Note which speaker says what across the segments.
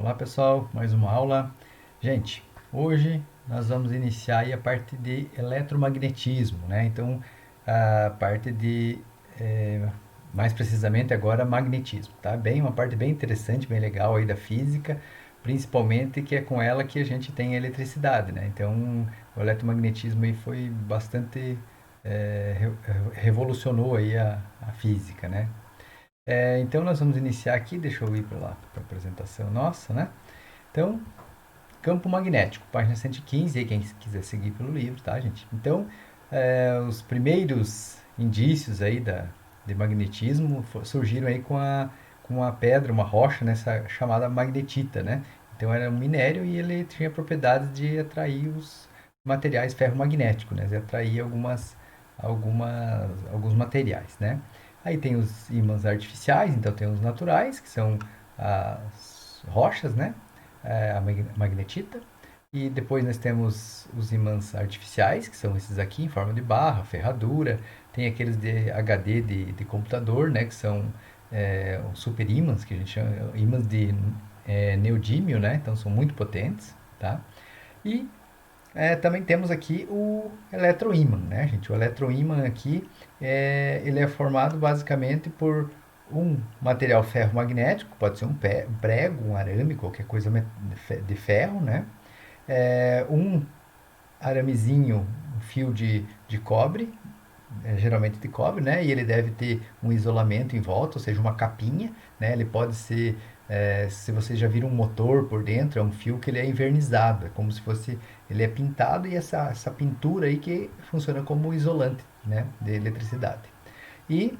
Speaker 1: Olá pessoal, mais uma aula. Gente, hoje nós vamos iniciar aí a parte de eletromagnetismo, né? Então, a parte de, mais precisamente agora, magnetismo, tá? Uma parte bem interessante, bem legal aí da física, principalmente que é com ela que a gente tem a eletricidade, né? Então, o eletromagnetismo aí foi bastante, revolucionou aí a física, né? Então nós vamos iniciar aqui, deixa eu ir para lá, para a apresentação nossa, né? Então, campo magnético, página 115, aí quem quiser seguir pelo livro, tá, gente? Então, os primeiros indícios aí de magnetismo surgiram aí com a pedra, uma rocha, nessa chamada magnetita, né? Então era um minério e ele tinha propriedades de atrair os materiais ferromagnéticos, né? De atrair alguns materiais, né? Aí tem os ímãs artificiais, então tem os naturais, que são as rochas, né? A magnetita. E depois nós temos os ímãs artificiais, que são esses aqui em forma de barra, ferradura. Tem aqueles de HD de computador, né? Que são os super ímãs, que a gente chama ímãs de neodímio, né? Então são muito potentes, tá? E também temos aqui o eletroímã, né, gente? O eletroímã aqui, ele é formado basicamente por um material ferromagnético, pode ser um prego, um arame, qualquer coisa de ferro, né? Um aramezinho, um fio de cobre, geralmente de cobre, né? E ele deve ter um isolamento em volta, ou seja, uma capinha, né? Ele pode ser, se vocês já viram um motor por dentro, é um fio que ele é envernizado, é como se fosse, ele é pintado e essa pintura aí que funciona como isolante, né? De eletricidade. E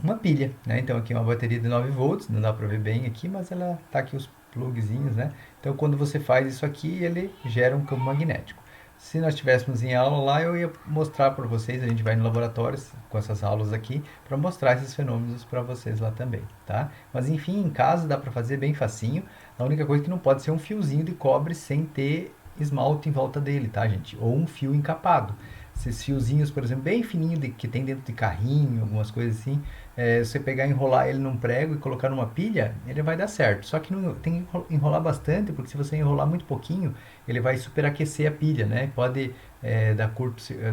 Speaker 1: uma pilha, né? Então aqui é uma bateria de 9 volts, não dá para ver bem aqui, mas ela tá aqui os plugzinhos, né? Então quando você faz isso aqui, ele gera um campo magnético. Se nós estivéssemos em aula lá, eu ia mostrar para vocês, a gente vai no laboratório com essas aulas aqui para mostrar esses fenômenos para vocês lá também, tá? Mas enfim, em casa dá para fazer bem facinho. A única coisa que não pode ser um fiozinho de cobre sem ter esmalte em volta dele, tá, gente? Ou um fio encapado. Esses fiozinhos, por exemplo, bem fininho que tem dentro de carrinho, algumas coisas assim, você pegar e enrolar ele num prego e colocar numa pilha, ele vai dar certo. Só que não, tem que enrolar bastante, porque se você enrolar muito pouquinho, ele vai superaquecer a pilha, né? Pode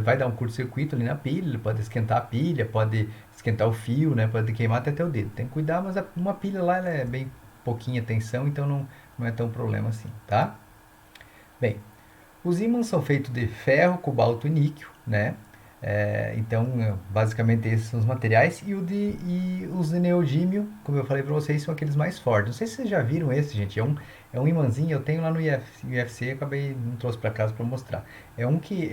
Speaker 1: vai dar um curto-circuito ali na pilha, ele pode esquentar a pilha, pode esquentar o fio, né? Pode queimar até teu dedo. Tem que cuidar, mas uma pilha lá ela é bem pouquinha tensão, então não é tão problema assim, tá? Bem, os ímãs são feitos de ferro, cobalto e níquel, né? Então, basicamente esses são os materiais e os de neodímio, como eu falei para vocês, são aqueles mais fortes. Não sei se vocês já viram esse, gente. É um imãzinho, eu tenho lá no UFC, acabei não trouxe para casa para mostrar. É um que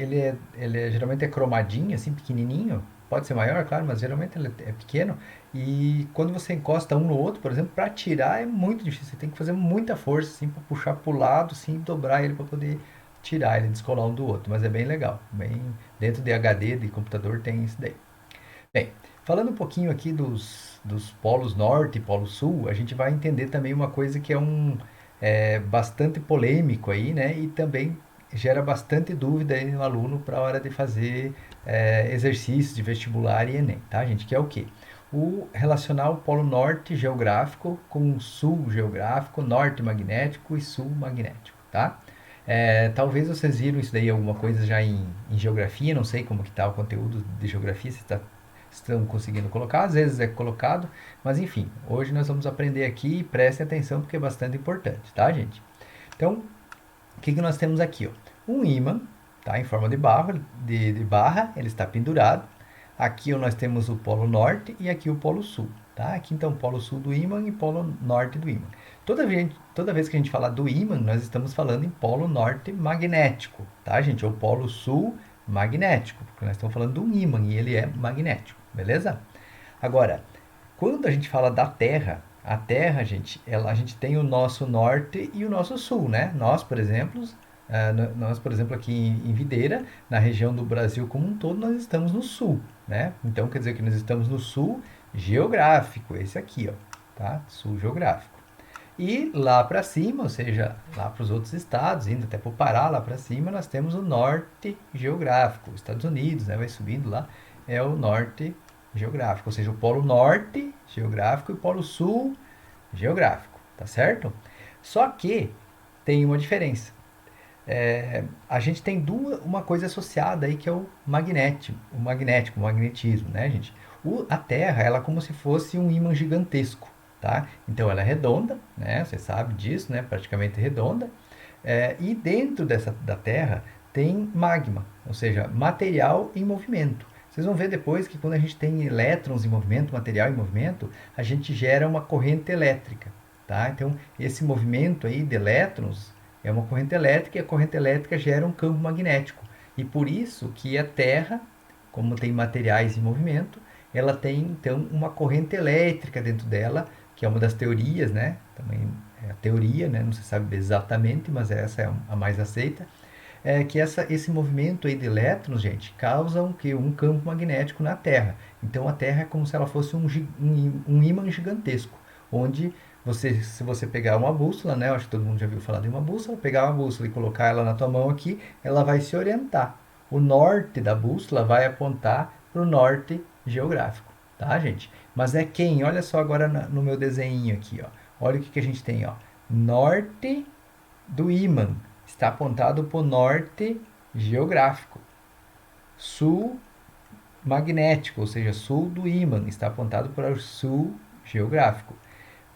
Speaker 1: geralmente é cromadinho, assim pequenininho. Pode ser maior, claro, mas geralmente ele é pequeno. E quando você encosta um no outro, por exemplo, para tirar é muito difícil. Você tem que fazer muita força, assim, para puxar para o lado, assim, dobrar ele para poder tirar ele, descolar um do outro, mas é bem legal. Bem, dentro de HD, de computador, tem isso daí. Bem, falando um pouquinho aqui dos polos norte e polo sul, a gente vai entender também uma coisa que é bastante polêmico aí, né? E também gera bastante dúvida aí no aluno para a hora de fazer exercícios de vestibular e Enem, tá, gente? Que é o quê? O relacionar o polo norte geográfico com o sul geográfico, norte magnético e sul magnético, tá? Talvez vocês viram isso daí, alguma coisa já em geografia, não sei como que está o conteúdo de geografia, se estão conseguindo colocar, às vezes é colocado, mas enfim, hoje nós vamos aprender aqui e prestem atenção porque é bastante importante, tá, gente? Então, o que nós temos aqui? Ó? Um ímã, tá, em forma de barra, ele está pendurado. Aqui nós temos o polo norte e aqui o polo sul. Tá? Aqui então o polo sul do ímã e polo norte do ímã. Toda vez que a gente falar do ímã, nós estamos falando em polo norte magnético, tá, gente? Ou polo sul magnético, porque nós estamos falando de um ímã e ele é magnético, beleza? Agora, quando a gente fala da Terra, a Terra, gente, a gente tem o nosso norte e o nosso sul, né? Nós, por exemplo, aqui em Videira, na região do Brasil como um todo, nós estamos no sul, né? Então, quer dizer que nós estamos no sul geográfico, esse aqui, ó, tá? Sul geográfico. E lá para cima, ou seja, lá para os outros estados, indo até para o Pará, lá para cima, nós temos o norte geográfico. Estados Unidos, né, vai subindo lá, é o norte geográfico, ou seja, o polo norte geográfico e o polo sul geográfico, tá certo? Só que tem uma diferença. A gente tem uma coisa associada aí que é o magnetismo, né, gente? A Terra, ela é como se fosse um ímã gigantesco, tá? Então ela é redonda, né? Você sabe disso, né? Praticamente redonda. E dentro da Terra tem magma, ou seja, material em movimento. Vocês vão ver depois que quando a gente tem elétrons em movimento, material em movimento, a gente gera uma corrente elétrica, tá? Então esse movimento aí de elétrons é uma corrente elétrica e a corrente elétrica gera um campo magnético. E por isso que a Terra, como tem materiais em movimento, ela tem então uma corrente elétrica dentro dela, que é uma das teorias, né? Também é a teoria, né? Não se sabe exatamente, mas essa é a mais aceita. É que esse movimento aí de elétrons, gente, causa um campo magnético na Terra. Então a Terra é como se ela fosse um ímã gigantesco, onde se você pegar uma bússola, né? Eu acho que todo mundo já viu falar de uma bússola, pegar uma bússola e colocar ela na tua mão aqui, ela vai se orientar. O norte da bússola vai apontar para o norte geográfico, tá, gente? Mas é quem? Olha só agora no meu desenho aqui, ó. Olha o que a gente tem, ó. Norte do ímã está apontado para o norte geográfico. Sul magnético, ou seja, sul do ímã, está apontado para o sul geográfico.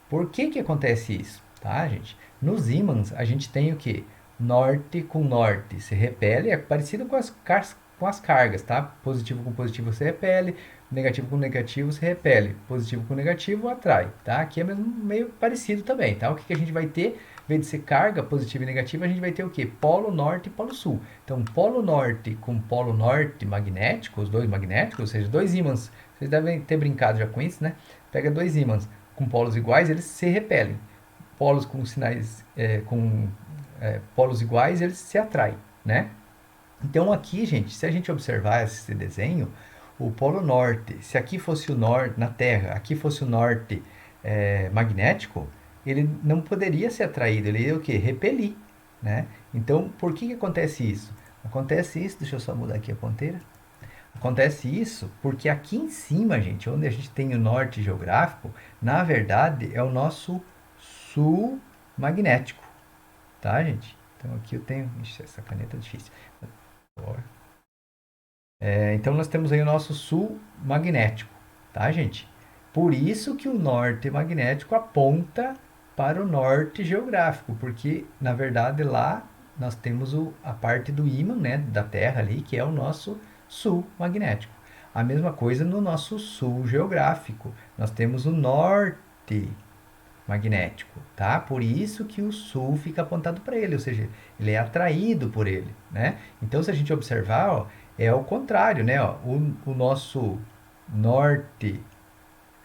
Speaker 1: Por que acontece isso? Tá, gente? Nos ímãs, a gente tem o que? Norte com norte se repele, é parecido com as cargas, tá? Positivo com positivo se repele, negativo com negativo se repele, positivo com negativo atrai, tá? Aqui é mesmo, meio parecido também, tá? O que a gente vai ter? Em vez de ser carga positiva e negativa, a gente vai ter o que? Polo norte e polo sul. Então, polo norte com polo norte magnético, os dois magnéticos, ou seja, dois ímãs. Vocês devem ter brincado já com isso, né? Pega dois ímãs com polos iguais, eles se repelem. Polos com sinais polos iguais, eles se atraem, né? Então aqui, gente, se a gente observar esse desenho, o polo norte, se aqui fosse o norte na Terra, aqui fosse o norte magnético, ele não poderia ser atraído, ele ia o quê? Repelir, né? Então, por que acontece isso? Acontece isso, deixa eu só mudar aqui a ponteira. Acontece isso porque aqui em cima, gente, onde a gente tem o norte geográfico, na verdade é o nosso sul magnético, tá, gente? Então aqui eu tenho. Ixi, essa caneta é difícil. Então nós temos aí o nosso sul magnético, tá, gente? Por isso que o norte magnético aponta para o norte geográfico, porque na verdade lá nós temos a parte do ímã, né, da Terra ali, que é o nosso sul magnético. A mesma coisa no nosso sul geográfico. Nós temos o norte magnético, tá? Por isso que o sul fica apontado para ele, ou seja, ele é atraído por ele, né? Então, se a gente observar, ó, é o contrário, né? Ó, o nosso norte,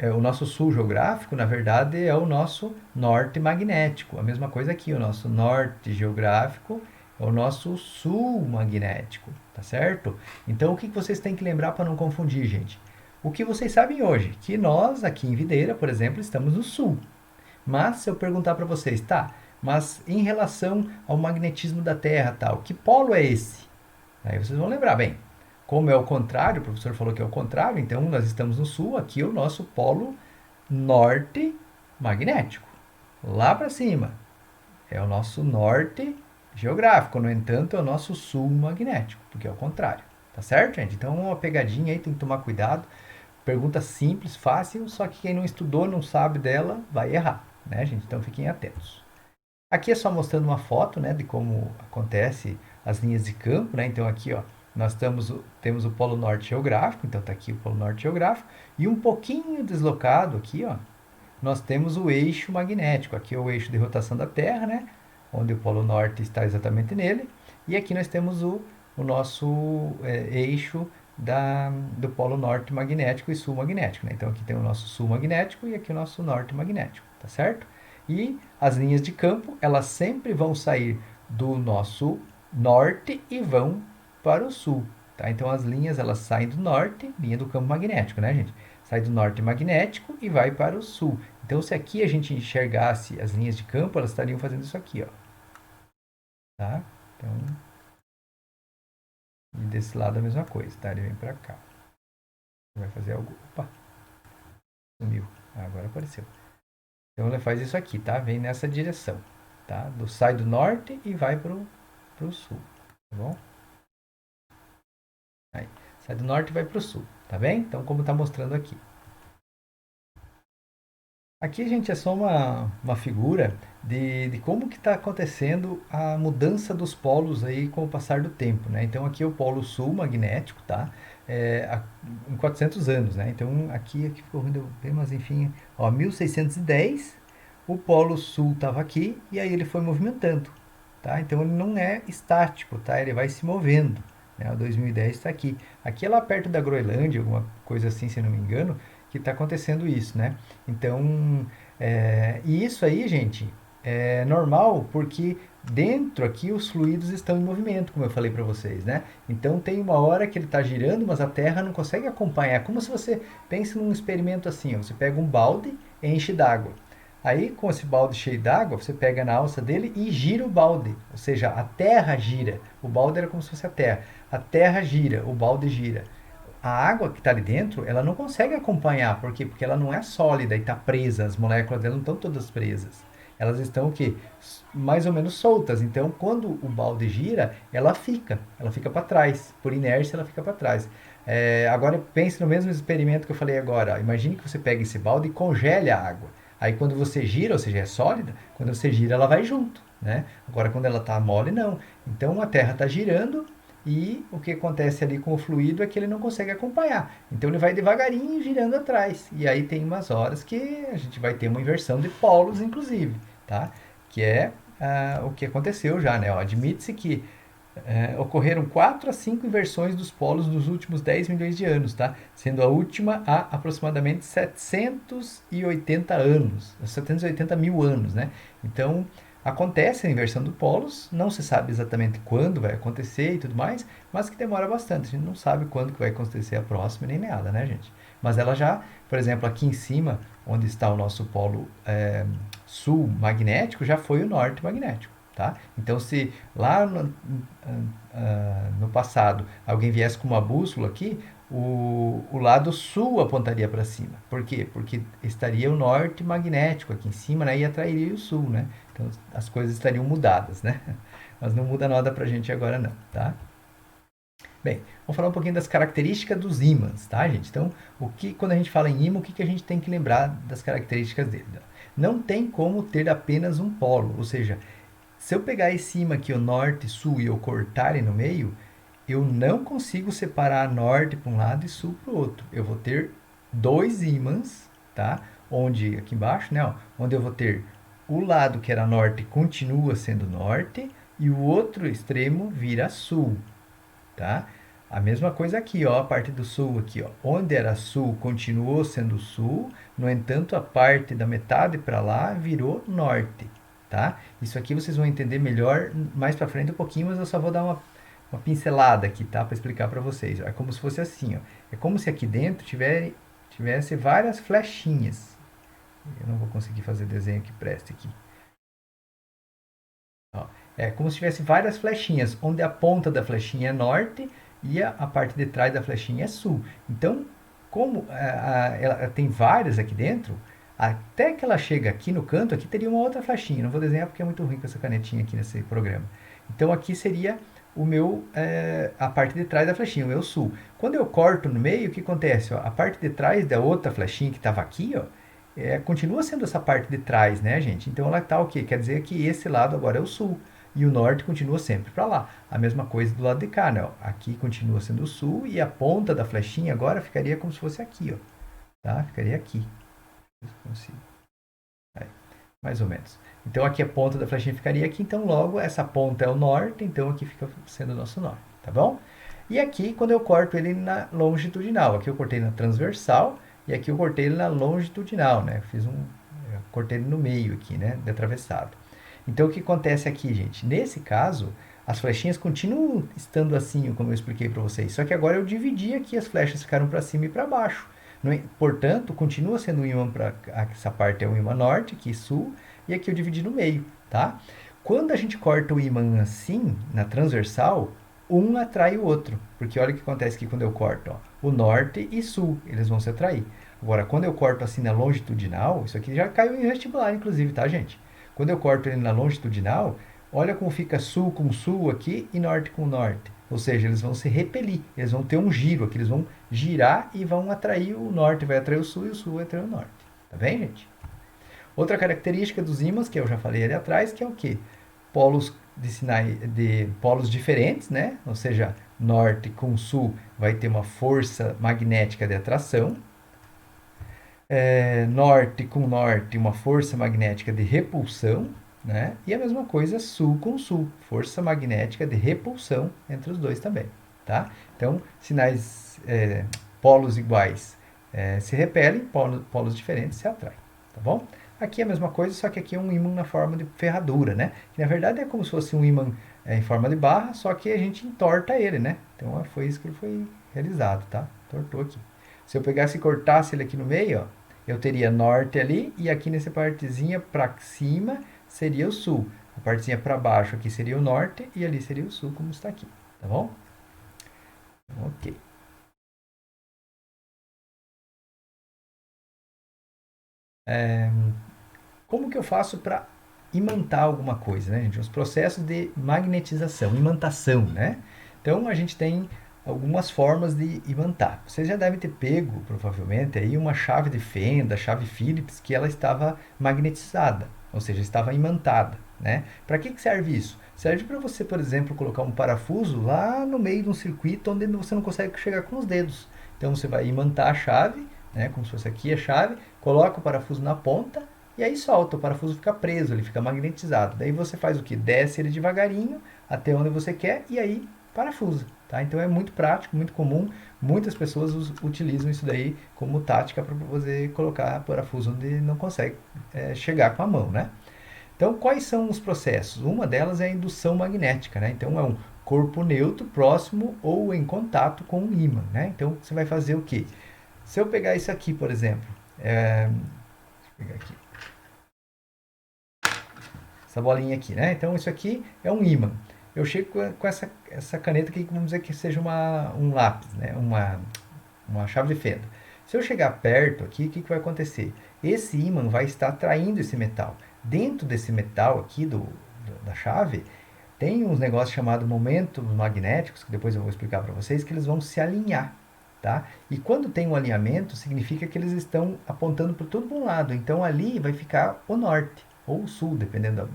Speaker 1: o nosso sul geográfico, na verdade, é o nosso norte magnético. A mesma coisa aqui, o nosso norte geográfico é o nosso sul magnético, tá certo? Então, o que vocês têm que lembrar para não confundir, gente? O que vocês sabem hoje? Que nós, aqui em Videira, por exemplo, estamos no sul. Mas se eu perguntar para vocês, tá, mas em relação ao magnetismo da Terra, tal, que polo é esse? Aí vocês vão lembrar, bem, como é o contrário, o professor falou que é o contrário, então nós estamos no sul, aqui é o nosso polo norte magnético. Lá para cima é o nosso norte geográfico, no entanto, é o nosso sul magnético, porque é o contrário. Tá certo, gente? Então, uma pegadinha aí, tem que tomar cuidado. Pergunta simples, fácil, só que quem não estudou, não sabe dela, vai errar, né, gente? Então fiquem atentos. Aqui é só mostrando uma foto, né, de como acontece as linhas de campo, né? Então aqui, ó, nós temos o polo norte geográfico, então tá aqui o polo norte geográfico, e um pouquinho deslocado aqui, ó, nós temos o eixo magnético. Aqui é o eixo de rotação da Terra, né? Onde o polo norte está exatamente nele. E aqui nós temos o nosso eixo do polo norte magnético e sul magnético, né? Então aqui tem o nosso sul magnético e aqui o nosso norte magnético, tá certo? E as linhas de campo, elas sempre vão sair do nosso norte e vão para o sul, tá? Então as linhas, elas saem do norte, linha do campo magnético, né, gente? Sai do norte magnético e vai para o sul. Então, se aqui a gente enxergasse as linhas de campo, elas estariam fazendo isso aqui, ó. Tá? Então, e desse lado a mesma coisa, tá? Ele vem para cá. Vai fazer algo. Opa! Sumiu. Agora apareceu. Então, ele faz isso aqui, tá? Vem nessa direção. tá? Sai do norte e vai para o sul, tá bom? Aí, sai do norte e vai para o sul, tá bem? Então, como está mostrando aqui. Aqui, gente, é só uma figura de como que está acontecendo a mudança dos polos aí com o passar do tempo, né? Então, aqui é o polo sul magnético, tá? Em 400 anos, né? Então, aqui ficou ruim, bem, mas enfim, ó, 1610, o polo sul estava aqui e aí ele foi movimentando, tá? Então, ele não é estático, tá? Ele vai se movendo, né? O 2010 está aqui. Aqui é lá perto da Groenlândia, alguma coisa assim, se não me engano, que está acontecendo isso, né? Então, e isso aí, gente, é normal porque dentro aqui os fluidos estão em movimento, como eu falei para vocês, né? Então tem uma hora que ele está girando, mas a Terra não consegue acompanhar. É como se você pense num experimento assim, ó, você pega um balde, enche d'água. Aí, com esse balde cheio d'água, você pega na alça dele e gira o balde. Ou seja, a Terra gira. O balde era como se fosse a Terra. A Terra gira, o balde gira. A água que está ali dentro, ela não consegue acompanhar. Por quê? Porque ela não é sólida e está presa. As moléculas dela não estão todas presas. Elas estão o quê? Mais ou menos soltas. Então, quando o balde gira, ela fica para trás. Por inércia, ela fica para trás. Agora, pense no mesmo experimento que eu falei agora. Imagine que você pega esse balde e congele a água. Aí, quando você gira, ou seja, é sólida, quando você gira, ela vai junto. Né? Agora, quando ela está mole, não. Então, a Terra está girando e o que acontece ali com o fluido é que ele não consegue acompanhar. Então ele vai devagarinho girando atrás. E aí tem umas horas que a gente vai ter uma inversão de polos, inclusive, tá? Que é o que aconteceu já, né? Admite-se que ocorreram 4 a 5 inversões dos polos nos últimos 10 milhões de anos, tá? Sendo a última há aproximadamente 780 anos, 780 mil anos, né? Então, acontece a inversão dos polos, não se sabe exatamente quando vai acontecer e tudo mais, mas que demora bastante. A gente não sabe quando que vai acontecer a próxima nem nada, né, gente? Mas ela já, por exemplo, aqui em cima, onde está o nosso polo sul magnético, já foi o norte magnético. Tá? Então, se lá no passado alguém viesse com uma bússola aqui, o lado sul apontaria para cima. Por quê? Porque estaria o norte magnético aqui em cima, né? E atrairia o sul, né? Então as coisas estariam mudadas, né? Mas não muda nada para a gente agora não, tá? Bem, vamos falar um pouquinho das características dos ímãs, tá, gente? Então, quando a gente fala em ímã, o que a gente tem que lembrar das características dele? Não tem como ter apenas um polo, ou seja, se eu pegar esse imã aqui, o norte e sul, e eu cortar ele no meio, eu não consigo separar norte para um lado e sul para o outro. Eu vou ter dois ímãs, tá? Onde, aqui embaixo, né? Ó, onde eu vou ter o lado que era norte continua sendo norte e o outro extremo vira sul, tá? A mesma coisa aqui, ó, a parte do sul aqui, ó. Onde era sul continuou sendo sul, no entanto, a parte da metade para lá virou norte, tá? Isso aqui vocês vão entender melhor mais para frente um pouquinho, mas eu só vou dar uma pincelada aqui, tá? Para explicar para vocês. É como se fosse assim, ó. É como se aqui dentro tivesse várias flechinhas. Eu não vou conseguir fazer desenho que preste aqui. Ó, é como se tivesse várias flechinhas, onde a ponta da flechinha é norte e a parte de trás da flechinha é sul. Então, como ela tem várias aqui dentro, até que ela chega aqui no canto, aqui teria uma outra flechinha. Não vou desenhar porque é muito ruim com essa canetinha aqui nesse programa. Então, aqui seria a parte de trás da flechinha, o meu sul. Quando eu corto no meio, o que acontece? Ó, a parte de trás da outra flechinha que estava aqui, ó, continua sendo essa parte de trás, né, gente? Então ela está o quê? Quer dizer que esse lado agora é o sul e o norte continua sempre para lá. A mesma coisa do lado de cá, né? Ó, aqui continua sendo o sul e a ponta da flechinha agora ficaria como se fosse aqui, ó. Tá? Ficaria aqui. Aí, mais ou menos. Então aqui a ponta da flechinha ficaria aqui, então logo essa ponta é o norte, então aqui fica sendo o nosso norte, tá bom? E aqui quando eu corto ele na longitudinal, aqui eu cortei na transversal e aqui eu cortei ele na longitudinal, né? Cortei ele no meio aqui, né? De atravessado. Então o que acontece aqui, gente? Nesse caso, as flechinhas continuam estando assim, como eu expliquei para vocês, só que agora eu dividi aqui, as flechas ficaram para cima e para baixo. Portanto, continua sendo um ímã para essa parte é o ímã norte, aqui sul, e aqui eu dividi no meio, tá? Quando a gente corta o ímã assim, na transversal, um atrai o outro, porque olha o que acontece aqui quando eu corto, ó, o norte e sul, eles vão se atrair. Agora, quando eu corto assim na longitudinal, isso aqui já caiu em vestibular, inclusive, tá, gente? Quando eu corto ele na longitudinal, olha como fica sul com sul aqui e norte com norte. Ou seja, eles vão se repelir, eles vão ter um giro aqui, eles vão girar e vão atrair o norte, vai atrair o sul e o sul vai atrair o norte. Tá bem, gente? Outra característica dos ímãs, que eu já falei ali atrás, que é o quê? Polos de polos diferentes, né? Ou seja, norte com sul vai ter uma força magnética de atração. Norte com norte, uma força magnética de repulsão, né? E a mesma coisa sul com sul, força magnética de repulsão entre os dois também, tá? Então, polos iguais se repelem, polos diferentes se atraem, tá bom? Aqui é a mesma coisa, só que aqui é um ímã na forma de ferradura, né? Que na verdade é como se fosse um ímã em forma de barra, só que a gente entorta ele, né? Então foi isso que ele foi realizado, tá? Tortou aqui. Se eu pegasse e cortasse ele aqui no meio, ó, eu teria norte ali e aqui nessa partezinha para cima seria o sul. A partezinha para baixo aqui seria o norte e ali seria o sul, como está aqui, tá bom? Ok. Como que eu faço para imantar alguma coisa, né, gente? Os processos de magnetização, imantação, né? Então a gente tem algumas formas de imantar. Vocês já devem ter pego, provavelmente, aí uma chave de fenda, chave Phillips, que ela estava magnetizada, ou seja, estava imantada, né? Para que serve isso? Serve para você, por exemplo, colocar um parafuso lá no meio de um circuito onde você não consegue chegar com os dedos. Então você vai imantar a chave, né, como se fosse aqui a chave, coloca o parafuso na ponta e aí solta, o parafuso fica preso, ele fica magnetizado. Daí você faz o que? Desce ele devagarinho até onde você quer e aí parafusa. Tá? Então é muito prático, muito comum. Muitas pessoas utilizam isso daí como tática para você colocar parafuso onde não consegue chegar com a mão. Né? Então quais são os processos? Uma delas é a indução magnética. Né? Então é um corpo neutro próximo ou em contato com um ímã. Né? Então você vai fazer o que? Se eu pegar isso aqui, por exemplo, deixa eu pegar aqui. Essa bolinha aqui, né? Então isso aqui é um ímã. Eu chego com essa caneta aqui, vamos dizer que seja um lápis, né? Uma chave de fenda. Se eu chegar perto aqui, o que vai acontecer? Esse ímã vai estar atraindo esse metal. Dentro desse metal aqui da chave, tem uns negócios chamados momentos magnéticos, que depois eu vou explicar para vocês, que eles vão se alinhar. Tá? E quando tem um alinhamento, significa que eles estão apontando para todo um lado. Então ali vai ficar o norte ou o sul, dependendo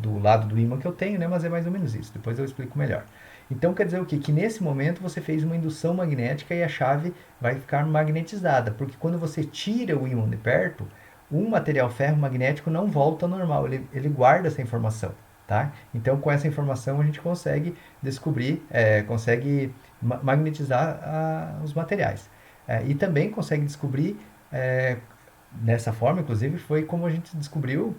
Speaker 1: do lado do ímã que eu tenho, né? Mas é mais ou menos isso. Depois eu explico melhor. Então quer dizer o quê? Que nesse momento você fez uma indução magnética e a chave vai ficar magnetizada, porque quando você tira o ímã de perto, um material ferromagnético não volta ao normal, ele guarda essa informação. Tá? Então com essa informação a gente consegue descobrir, consegue magnetizar os materiais. E também consegue descobrir, dessa forma, inclusive, foi como a gente descobriu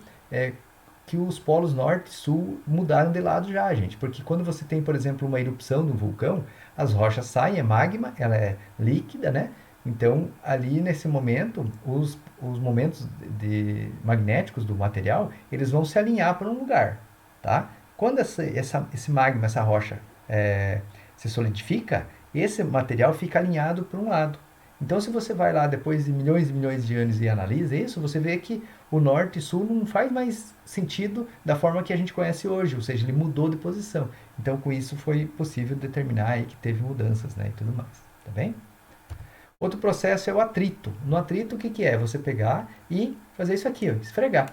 Speaker 1: que os polos norte e sul mudaram de lado já, gente. Porque quando você tem, por exemplo, uma erupção do vulcão, as rochas saem, é magma, ela é líquida, né? Então, ali nesse momento, os momentos magnéticos do material, eles vão se alinhar para um lugar, tá? Quando esse magma, essa rocha, se solidifica, esse material fica alinhado para um lado. Então, se você vai lá depois de milhões e milhões de anos e analisa isso, você vê que o norte e sul não faz mais sentido da forma que a gente conhece hoje, ou seja, ele mudou de posição. Então, com isso foi possível determinar aí que teve mudanças, né, e tudo mais, tá bem? Outro processo é o atrito. No atrito, o que é? Você pegar e fazer isso aqui, ó, esfregar,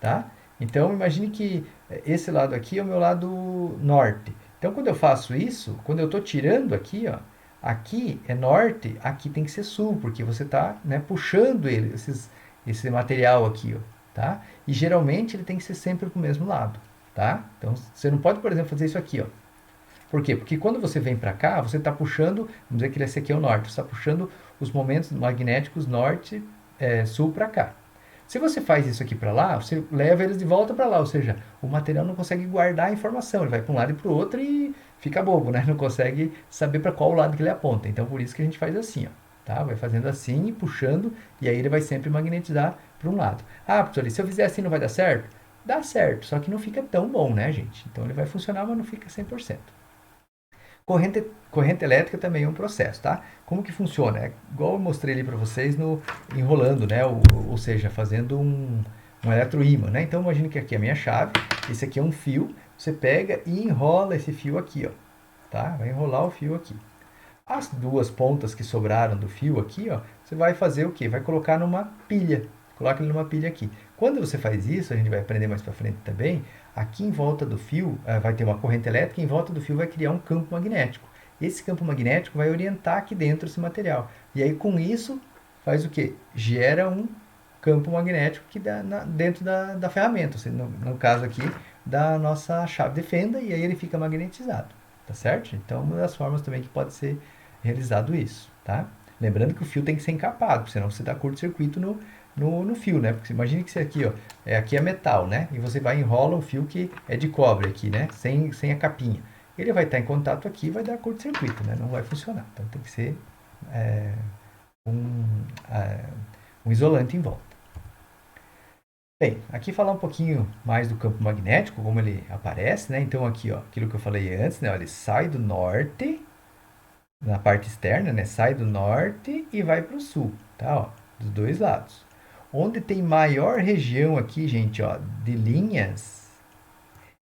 Speaker 1: tá? Então, imagine que esse lado aqui é o meu lado norte. Então, quando eu faço isso, quando eu estou tirando aqui, ó, aqui é norte, aqui tem que ser sul, porque você está, né, puxando esse material aqui, ó, tá? E geralmente ele tem que ser sempre para o mesmo lado, tá? Então, você não pode, por exemplo, fazer isso aqui, ó. Por quê? Porque quando você vem para cá, você está puxando, vamos dizer que esse aqui é o norte, você está puxando os momentos magnéticos norte, sul para cá. Se você faz isso aqui para lá, você leva eles de volta para lá, ou seja, o material não consegue guardar a informação, ele vai para um lado e para o outro e fica bobo, né? Não consegue saber para qual lado que ele aponta. Então, por isso que a gente faz assim, ó, tá? Vai fazendo assim e puxando, e aí ele vai sempre magnetizar para um lado. Ah, professor, se eu fizer assim não vai dar certo? Dá certo, só que não fica tão bom, né, gente? Então ele vai funcionar, mas não fica 100%. Corrente elétrica também é um processo, tá? Como que funciona? É igual eu mostrei ali para vocês no enrolando, né? Ou seja, fazendo um eletroímã, né? Então imagine que aqui é a minha chave, esse aqui é um fio, você pega e enrola esse fio aqui, ó, tá? Vai enrolar o fio aqui. As duas pontas que sobraram do fio aqui, ó, você vai fazer o quê? Vai colocar numa pilha. Coloca ele numa pilha aqui. Quando você faz isso, a gente vai aprender mais para frente também, aqui em volta do fio vai ter uma corrente elétrica, e em volta do fio vai criar um campo magnético. Esse campo magnético vai orientar aqui dentro esse material. E aí com isso, faz o quê? Gera um campo magnético que dá dentro da ferramenta, no caso aqui da nossa chave de fenda, e aí ele fica magnetizado, tá certo? Então, uma das formas também que pode ser realizado isso, tá? Lembrando que o fio tem que ser encapado, senão você dá curto-circuito no fio, né? Porque imagine que isso aqui, ó, aqui é metal, né? E você vai e enrola um fio que é de cobre aqui, né? Sem a capinha. Ele vai estar em contato aqui e vai dar curto-circuito, né? Não vai funcionar. Então tem que ser é, um, é, um isolante em volta. Bem, aqui falar um pouquinho mais do campo magnético, como ele aparece, né? Então aqui, ó, aquilo que eu falei antes, né? Ó, ele sai do norte, na parte externa, né? Sai do norte e vai para o sul, tá? Ó, dos dois lados. Onde tem maior região aqui, gente, ó, de linhas,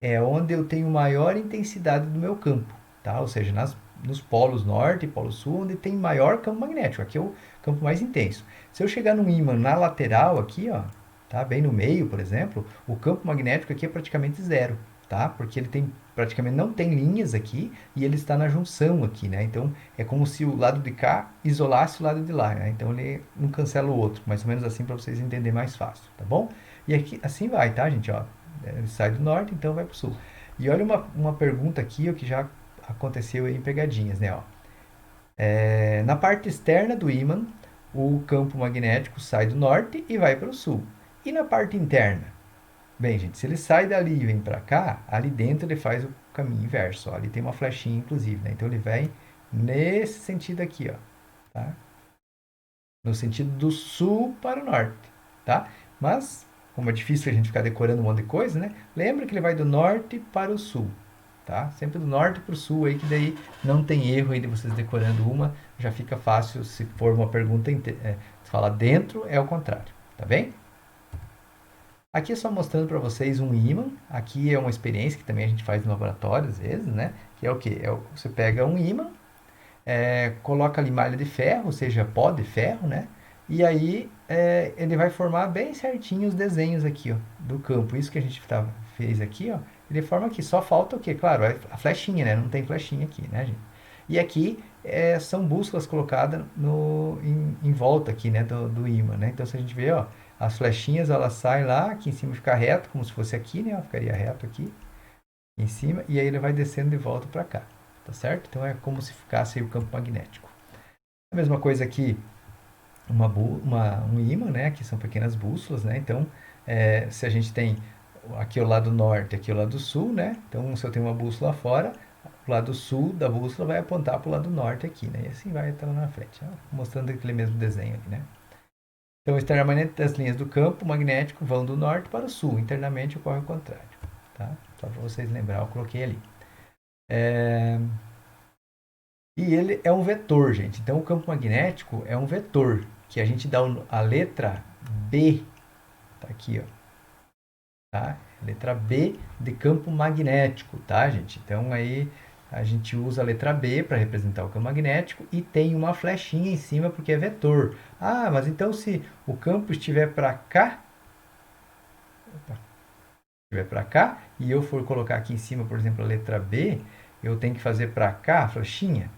Speaker 1: é onde eu tenho maior intensidade do meu campo, tá? Ou seja, nos polos norte e polo sul, onde tem maior campo magnético. Aqui é o campo mais intenso. Se eu chegar num ímã na lateral aqui, ó, tá? Bem no meio, por exemplo, o campo magnético aqui é praticamente zero, tá? Porque ele tem praticamente não tem linhas aqui e ele está na junção aqui, né? Então é como se o lado de cá isolasse o lado de lá, né? Então ele um cancela o outro, mais ou menos assim para vocês entenderem mais fácil, tá bom? E aqui assim vai, tá, gente? Ó, ele sai do norte, então vai para o sul. E olha uma pergunta aqui, ó, que já aconteceu aí em pegadinhas, né? Ó. Na parte externa do ímã, o campo magnético sai do norte e vai para o sul. E na parte interna? Bem, gente, se ele sai dali e vem para cá, ali dentro ele faz o caminho inverso. Ó. Ali tem uma flechinha, inclusive, né? Então ele vem nesse sentido aqui, ó, tá? No sentido do sul para o norte, tá? Mas, como é difícil a gente ficar decorando um monte de coisa, né? Lembra que ele vai do norte para o sul, tá? Sempre do norte para o sul aí, que daí não tem erro aí de vocês decorando uma, já fica fácil se for uma pergunta, se falar dentro, é o contrário, tá bem? Aqui é só mostrando para vocês um ímã. Aqui é uma experiência que também a gente faz no laboratório às vezes, né? Que é o que? Você pega um ímã, coloca ali malha de ferro, ou seja, pó de ferro, né? E aí ele vai formar bem certinho os desenhos aqui, ó, do campo. Isso que a gente fez aqui, ó, ele forma aqui. Só falta o quê? Claro, a flechinha, né? Não tem flechinha aqui, né, gente? E aqui são bússolas colocadas em volta aqui, né, do ímã, né? Então, se a gente vê, ó, as flechinhas, elas saem lá, aqui em cima fica reto, como se fosse aqui, né? Ó, ficaria reto aqui em cima, e aí ele vai descendo de volta para cá, tá certo? Então é como se ficasse aí o campo magnético. A mesma coisa aqui, um ímã, né? Aqui são pequenas bússolas, né? Então, se a gente tem aqui o lado norte, aqui o lado sul, né? Então, se eu tenho uma bússola fora, o lado sul da bússola vai apontar para o lado norte aqui, né? E assim vai até lá na frente, ó, mostrando aquele mesmo desenho ali, né? Então, externamente as linhas do campo magnético vão do norte para o sul, internamente ocorre o contrário, tá? Só para vocês lembrar, eu coloquei ali. E ele é um vetor, gente. Então, o campo magnético é um vetor, que a gente dá a letra B, tá aqui, ó, tá? Letra B de campo magnético, tá, gente? Então, aí a gente usa a letra B para representar o campo magnético e tem uma flechinha em cima porque é vetor. Ah, mas então se o campo estiver para cá, estiver para cá e eu for colocar aqui em cima, por exemplo, a letra B, eu tenho que fazer para cá a flechinha?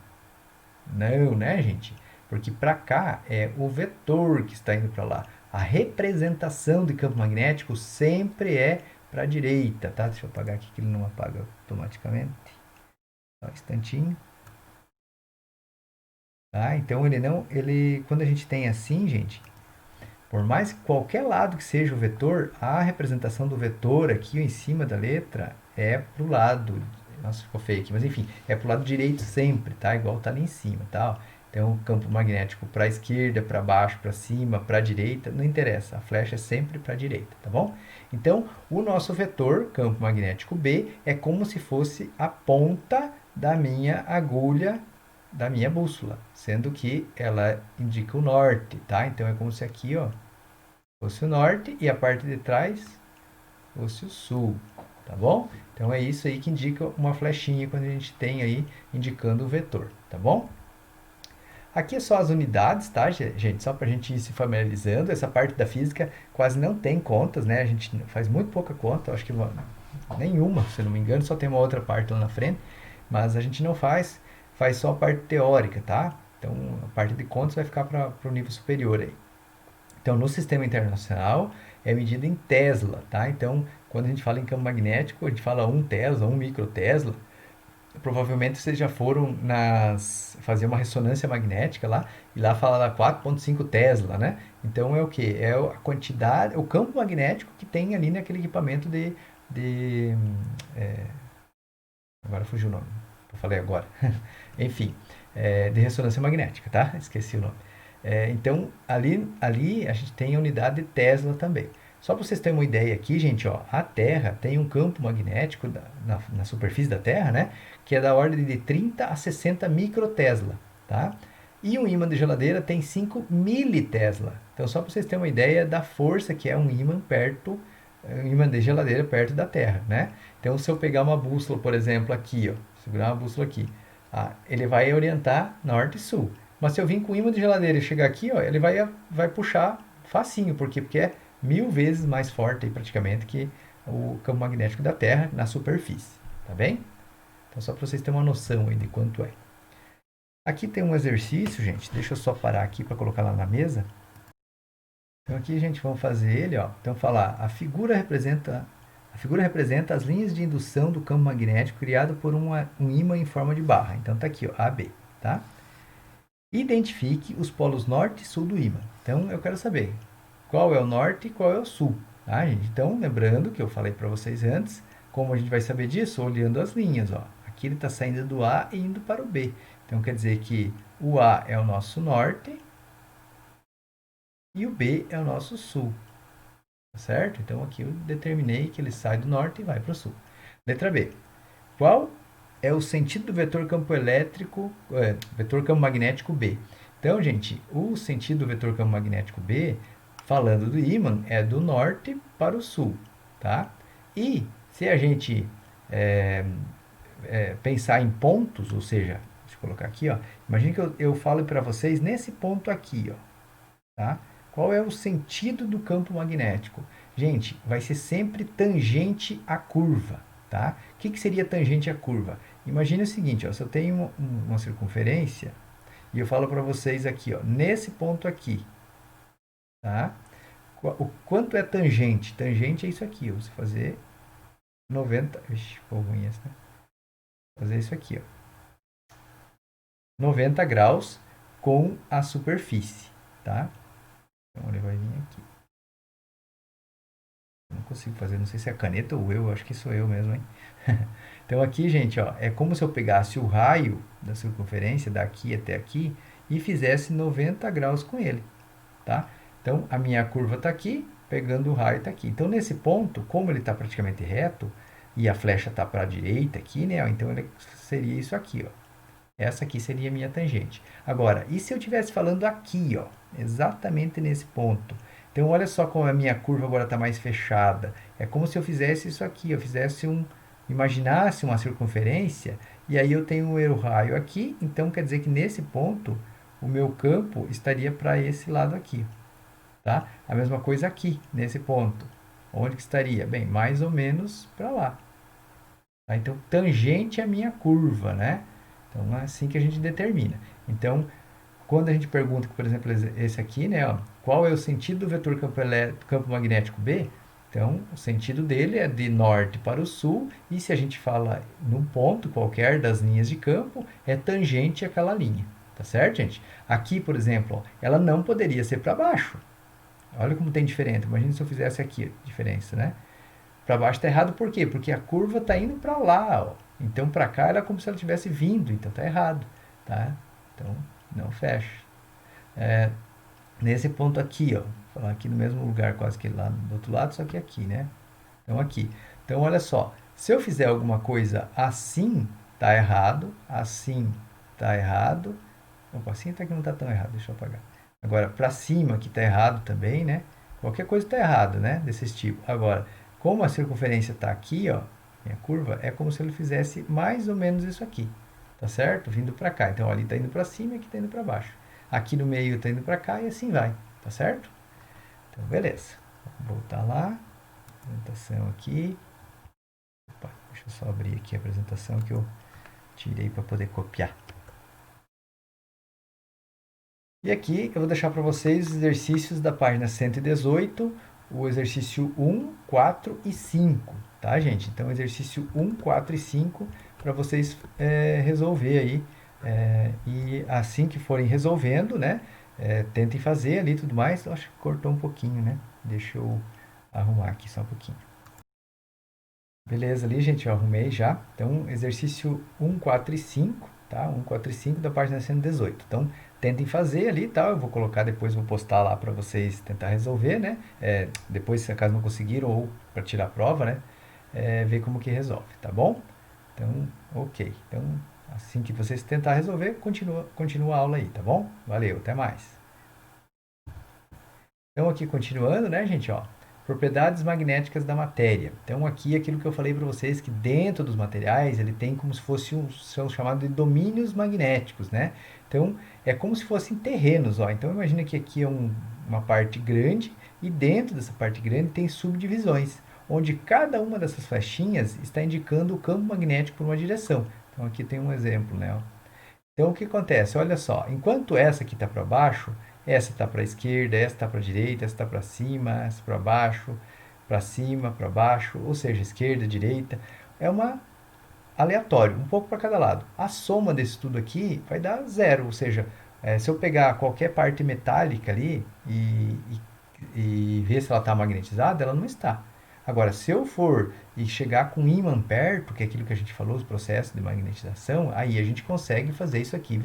Speaker 1: Não, né, gente? Porque para cá é o vetor que está indo para lá. A representação de campo magnético sempre é para a direita, tá? Deixa eu apagar aqui que ele não apaga automaticamente. Só um instantinho. Tá? Então ele não, quando a gente tem assim, gente, por mais que qualquer lado que seja o vetor, a representação do vetor aqui em cima da letra é para o lado. Nossa, ficou feio aqui, mas enfim, é para o lado direito sempre, tá? Igual tá ali em cima, tá? Então, o campo magnético para a esquerda, para baixo, para cima, para a direita, não interessa. A flecha é sempre para a direita, tá bom? Então, o nosso vetor, campo magnético B, é como se fosse a ponta da minha agulha da minha bússola, sendo que ela indica o norte, tá? Então é como se aqui, ó, fosse o norte e a parte de trás fosse o sul, tá bom? Então é isso aí que indica uma flechinha quando a gente tem aí indicando o vetor, tá bom? Aqui é só as unidades, tá, gente? Só para a gente ir se familiarizando. Essa parte da física quase não tem contas, né? A gente faz muito pouca conta, acho que nenhuma, se não me engano, só tem uma outra parte lá na frente, mas a gente não faz só a parte teórica, tá? Então a parte de contas vai ficar para o nível superior aí. Então, no sistema internacional é medida em Tesla, tá? Então, quando a gente fala em campo magnético, a gente fala 1 Tesla, 1 microtesla. Provavelmente vocês já foram fazer uma ressonância magnética lá, e lá fala 4,5 Tesla, né? Então é o que? É a quantidade, o campo magnético que tem ali naquele equipamento de é, agora fugiu o nome, eu falei agora. Enfim, de ressonância magnética, tá? Esqueci o nome. Então, ali a gente tem a unidade de Tesla também. Só para vocês terem uma ideia aqui, gente, ó, a Terra tem um campo magnético na superfície da Terra, né? Que é da ordem de 30 a 60 microtesla, tá? E um ímã de geladeira tem 5 militesla. Então, só para vocês terem uma ideia da força que é um ímã um ímã de geladeira perto da Terra, né? Então, se eu pegar uma bússola, por exemplo, aqui, ó, segurar uma bússola aqui, ele vai orientar norte e sul. Mas se eu vir com o ímã de geladeira e chegar aqui, ó, ele vai puxar facinho. Por quê? Porque é 1000 vezes mais forte, praticamente, que o campo magnético da Terra na superfície. Tá bem? Então, só para vocês terem uma noção aí de quanto é. Aqui tem um exercício, gente. Deixa eu só parar aqui para colocar lá na mesa. Então, aqui, gente, vamos fazer ele, ó. Então, falar, a figura representa as linhas de indução do campo magnético criado por um ímã em forma de barra. Então, tá aqui, ó, AB, tá? Identifique os polos norte e sul do ímã. Então, eu quero saber qual é o norte e qual é o sul, tá, gente? Então, lembrando que eu falei para vocês antes, como a gente vai saber disso? Olhando as linhas, ó. Aqui ele está saindo do A e indo para o B. Então, quer dizer que o A é o nosso norte e o B é o nosso sul, tá certo? Então, aqui eu determinei que ele sai do norte e vai para o sul. Letra B. Qual é o sentido do vetor campo elétrico, vetor campo magnético B? Então, gente, o sentido do vetor campo magnético B, falando do ímã, é do norte para o sul, tá? E se a gente pensar em pontos, ou seja, deixa eu colocar aqui, ó, imagine que eu falo para vocês nesse ponto aqui, ó, tá? Qual é o sentido do campo magnético? Gente, vai ser sempre tangente à curva, tá? O que seria tangente à curva? Imagine o seguinte, ó, se eu tenho uma circunferência e eu falo para vocês aqui, ó, nesse ponto aqui, tá? O quanto é tangente? Tangente é isso aqui, ó, você fazer 90, ixi, ficou ruim esse, né? Fazer isso aqui, ó, 90 graus com a superfície, tá? Então ele vai vir aqui. Não consigo fazer, não sei se é a caneta ou eu, acho que sou eu mesmo, hein? Então aqui, gente, ó, é como se eu pegasse o raio da circunferência daqui até aqui e fizesse 90 graus com ele, tá? Então a minha curva está aqui, pegando o raio está aqui. Então nesse ponto, como ele está praticamente reto e a flecha está para a direita aqui, né? Então ele seria isso aqui, ó. Essa aqui seria a minha tangente. Agora, e se eu estivesse falando aqui, ó, exatamente nesse ponto? Então, olha só como a minha curva agora está mais fechada. É como se eu fizesse isso aqui, eu fizesse imaginasse uma circunferência, e aí eu tenho um raio aqui, então quer dizer que nesse ponto, o meu campo estaria para esse lado aqui, tá? A mesma coisa aqui, nesse ponto. Onde que estaria? Bem, mais ou menos para lá. Tá? Então, tangente é a minha curva, né? Então, é assim que a gente determina. Então, quando a gente pergunta, por exemplo, esse aqui, né, ó, qual é o sentido do vetor campo magnético B? Então, o sentido dele é de norte para o sul, e se a gente fala num ponto qualquer das linhas de campo, é tangente àquela linha. Tá certo, gente? Aqui, por exemplo, ó, ela não poderia ser para baixo. Olha como tem diferença. Imagina se eu fizesse aqui a diferença, né? Para baixo está errado por quê? Porque a curva está indo para lá, ó. Então para cá ela é como se ela tivesse vindo, então está errado, tá? Então não fecha. É, nesse ponto aqui, ó, vou falar aqui no mesmo lugar quase que lá do outro lado, só que aqui, né? Então aqui. Então olha só, se eu fizer alguma coisa assim, tá errado, assim tá errado. Opa, assim até que não tá tão errado, deixa eu apagar. Agora para cima que tá errado também, né? Qualquer coisa está errado, né? Desse tipo. Agora, como a circunferência está aqui, ó, minha curva, é como se ele fizesse mais ou menos isso aqui, tá certo? Vindo para cá. Então, ali está indo para cima e aqui está indo para baixo. Aqui no meio está indo para cá e assim vai, tá certo? Então, beleza. Vou voltar lá. Apresentação aqui. Opa, deixa eu só abrir aqui a apresentação que eu tirei para poder copiar. E aqui eu vou deixar para vocês os exercícios da página 118, o exercício 1, 4 e 5, tá, gente? Então, exercício 1, 4 e 5 para vocês resolver aí. E assim que forem resolvendo, né? Tentem fazer ali e tudo mais. Eu acho que cortou um pouquinho, né? Deixa eu arrumar aqui só um pouquinho. Beleza ali, gente, eu arrumei já. Então, exercício 1, 4 e 5, tá? 1, 4 e 5 da página 118. Então, tentem fazer ali, tá? Eu vou colocar depois, vou postar lá para vocês tentar resolver, né? Depois, se acaso não conseguiram, ou para tirar a prova, né? Ver como que resolve, tá bom? Então, ok. Então, assim que vocês tentar resolver, continua a aula aí, tá bom? Valeu, até mais. Então, aqui continuando, né, gente, ó. Propriedades magnéticas da matéria. Então, aqui aquilo que eu falei para vocês, que dentro dos materiais, ele tem como se fosse são chamados de domínios magnéticos, né? Então, é como se fossem terrenos, ó. Então, imagina que aqui é uma parte grande e dentro dessa parte grande tem subdivisões, onde cada uma dessas flechinhas está indicando o campo magnético por uma direção. Então, aqui tem um exemplo, né, ó. Então, o que acontece? Olha só, enquanto essa aqui está para baixo, essa está para a esquerda, essa está para a direita, essa está para cima, essa para baixo, para cima, para baixo, ou seja, esquerda, direita. É uma aleatório, um pouco para cada lado. A soma desse tudo aqui vai dar zero, ou seja, se eu pegar qualquer parte metálica ali e ver se ela está magnetizada, ela não está. Agora, se eu for e chegar com um ímã perto, que é aquilo que a gente falou, os processos de magnetização, aí a gente consegue fazer isso aqui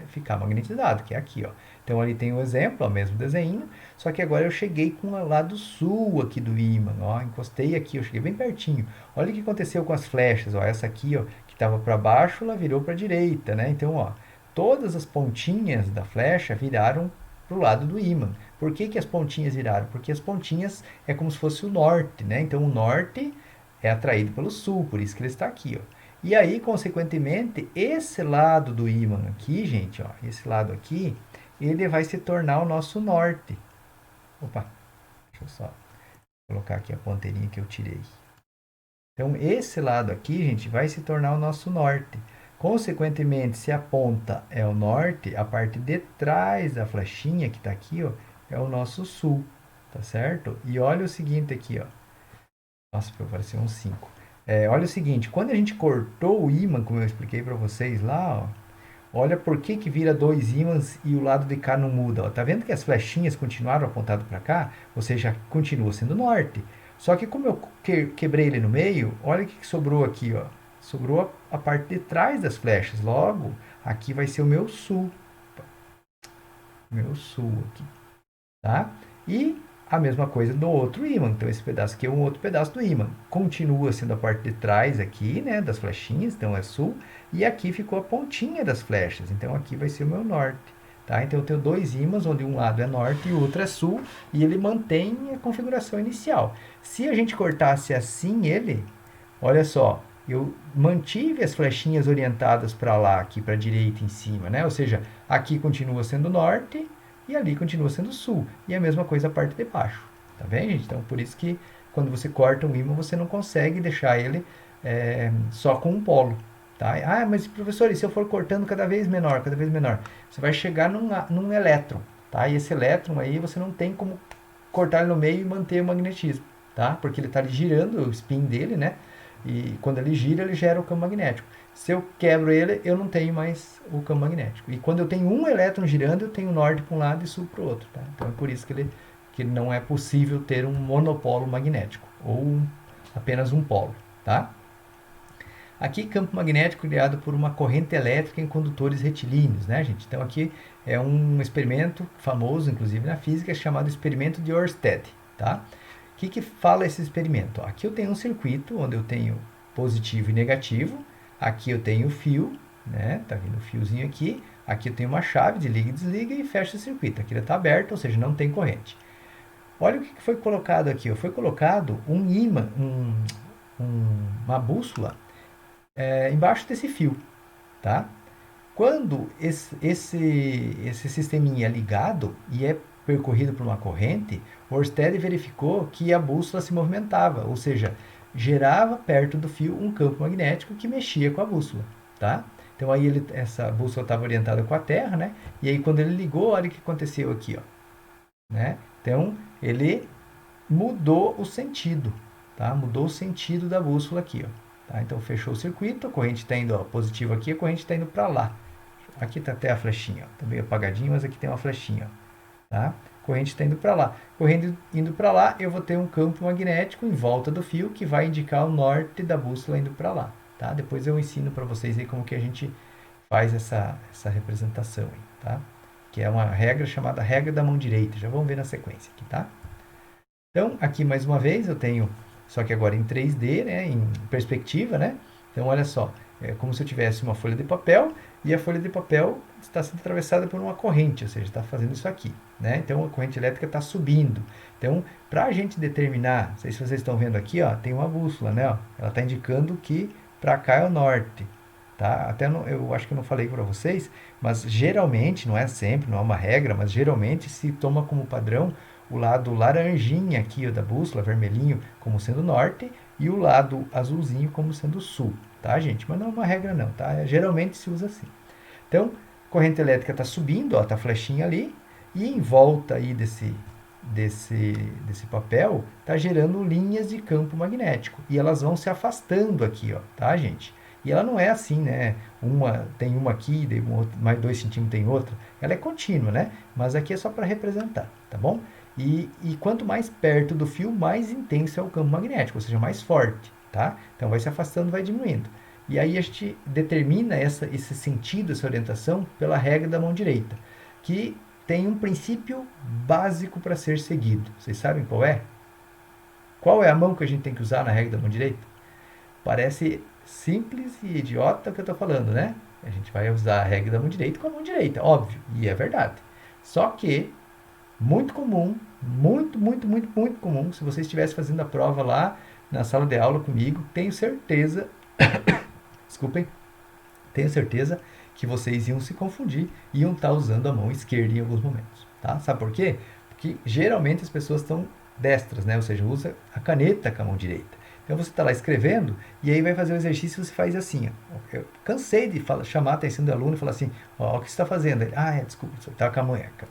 Speaker 1: ficar magnetizado, que é aqui, ó. Então ali tem o exemplo, o mesmo desenho, só que agora eu cheguei com o lado sul aqui do ímã, ó, encostei aqui, eu cheguei bem pertinho. Olha o que aconteceu com as flechas, ó, essa aqui, ó, que estava para baixo, ela virou para a direita, né? Então, ó, todas as pontinhas da flecha viraram para o lado do ímã. Por que, que as pontinhas viraram? Porque as pontinhas é como se fosse o norte, né? Então o norte é atraído pelo sul, por isso que ele está aqui, ó. E aí, consequentemente, esse lado do ímã aqui, gente, ó, esse lado aqui, ele vai se tornar o nosso norte. Opa, deixa eu só colocar aqui a ponteirinha que eu tirei. Então, esse lado aqui, gente, vai se tornar o nosso norte. Consequentemente, se a ponta é o norte, a parte de trás da flechinha que está aqui, ó, é o nosso sul, tá certo? E olha o seguinte aqui, ó. Nossa, pareceu um 5. Olha o seguinte, quando a gente cortou o ímã, como eu expliquei para vocês lá, ó, olha por que que vira dois ímãs e o lado de cá não muda. Ó. Tá vendo que as flechinhas continuaram apontadas para cá? Ou seja, continua sendo norte. Só que como eu quebrei ele no meio, olha o que sobrou aqui, ó. Sobrou a parte de trás das flechas. Logo, aqui vai ser o meu sul. Meu sul aqui. Tá? E a mesma coisa do outro ímã. Então, esse pedaço aqui é um outro pedaço do ímã. Continua sendo a parte de trás aqui, né? Das flechinhas. Então, é sul. E aqui ficou a pontinha das flechas. Então, aqui vai ser o meu norte. Tá? Então, eu tenho dois ímãs, onde um lado é norte e o outro é sul. E ele mantém a configuração inicial. Se a gente cortasse assim ele, olha só, eu mantive as flechinhas orientadas para lá, aqui para a direita em cima, né? Ou seja, aqui continua sendo norte e ali continua sendo sul. E a mesma coisa a parte de baixo. Tá bem, gente? Então, por isso que quando você corta um ímã, você não consegue deixar ele só com um polo. Tá? Ah, mas professor, e se eu for cortando cada vez menor, você vai chegar num elétron. Tá? E esse elétron aí você não tem como cortar ele no meio e manter o magnetismo. Tá? Porque ele está girando, o spin dele, né? E quando ele gira, ele gera o campo magnético. Se eu quebro ele, eu não tenho mais o campo magnético. E quando eu tenho um elétron girando, eu tenho norte para um lado e sul para o outro. Tá? Então é por isso que não é possível ter um monopolo magnético, ou apenas um polo. Tá? Aqui, campo magnético criado por uma corrente elétrica em condutores retilíneos, né, gente? Então aqui é um experimento famoso, inclusive na física, chamado experimento de Ørsted, tá? O que fala esse experimento? Aqui eu tenho um circuito onde eu tenho positivo e negativo. Aqui eu tenho o fio, né? Tá vendo o fiozinho aqui. Aqui eu tenho uma chave de liga e desliga e fecha o circuito. Aqui ele está aberto, ou seja, não tem corrente. Olha o que foi colocado aqui, ó. Foi colocado um ímã, uma bússola embaixo desse fio, tá? Quando esse sisteminha é ligado e é percorrido por uma corrente, o Ørsted verificou que a bússola se movimentava, ou seja, gerava perto do fio um campo magnético que mexia com a bússola, tá? Então aí essa bússola estava orientada com a Terra, né? E aí quando ele ligou, olha o que aconteceu aqui, ó, né? Então ele mudou o sentido, tá? Mudou o sentido da bússola aqui, ó. Tá? Então fechou o circuito, a corrente está indo, ó, positivo aqui, a corrente está indo para lá. Aqui está até a flechinha, ó. Tá meio apagadinho, mas aqui tem uma flechinha, ó, tá? A corrente está indo para lá. Corrente indo para lá, eu vou ter um campo magnético em volta do fio que vai indicar o norte da bússola indo para lá, tá? Depois eu ensino para vocês aí como que a gente faz essa representação aí, tá? Que é uma regra chamada regra da mão direita. Já vamos ver na sequência aqui, tá? Então, aqui mais uma vez eu tenho, só que agora em 3D, né, em perspectiva, né? Então, olha só, é como se eu tivesse uma folha de papel e a folha de papel está sendo atravessada por uma corrente, ou seja, está fazendo isso aqui, né? Então, a corrente elétrica está subindo. Então, para a gente determinar, não sei se vocês estão vendo aqui, ó, tem uma bússola, né? Ó, ela está indicando que para cá é o norte, tá? Até eu acho que eu não falei para vocês, mas geralmente, não é sempre, não é uma regra, mas geralmente se toma como padrão o lado laranjinha aqui ó, da bússola, vermelhinho, como sendo norte, e o lado azulzinho como sendo sul, tá, gente? Mas não é uma regra não, tá? Geralmente se usa assim. Então, a corrente elétrica está subindo, ó, tá a flechinha ali, e em volta aí desse papel, tá gerando linhas de campo magnético. E elas vão se afastando aqui, ó, tá, gente? E ela não é assim, né? Tem uma aqui, mais 2 centímetros tem outra. Ela é contínua, né? Mas aqui é só para representar, tá bom? E quanto mais perto do fio, mais intenso é o campo magnético, ou seja, mais forte, tá? Então vai se afastando, vai diminuindo. E aí a gente determina esse sentido, essa orientação, pela regra da mão direita, que tem um princípio básico para ser seguido. Vocês sabem qual é? Qual é a mão que a gente tem que usar na regra da mão direita? Parece simples e idiota o que eu estou falando, né? A gente vai usar a regra da mão direita com a mão direita, óbvio, e é verdade. Só que muito comum, muito comum, se você estivesse fazendo a prova lá na sala de aula comigo, tenho certeza, desculpem, tenho certeza que vocês iam se confundir, iam estar usando a mão esquerda em alguns momentos, tá? Sabe por quê? Porque geralmente as pessoas estão destras, né? Ou seja, usa a caneta com a mão direita. Então você está lá escrevendo e aí vai fazer o exercício e você faz assim. Ó. Eu cansei de chamar a atenção do aluno e falar assim: ó, o que você está fazendo? Ele, desculpa, você está com a mão, tá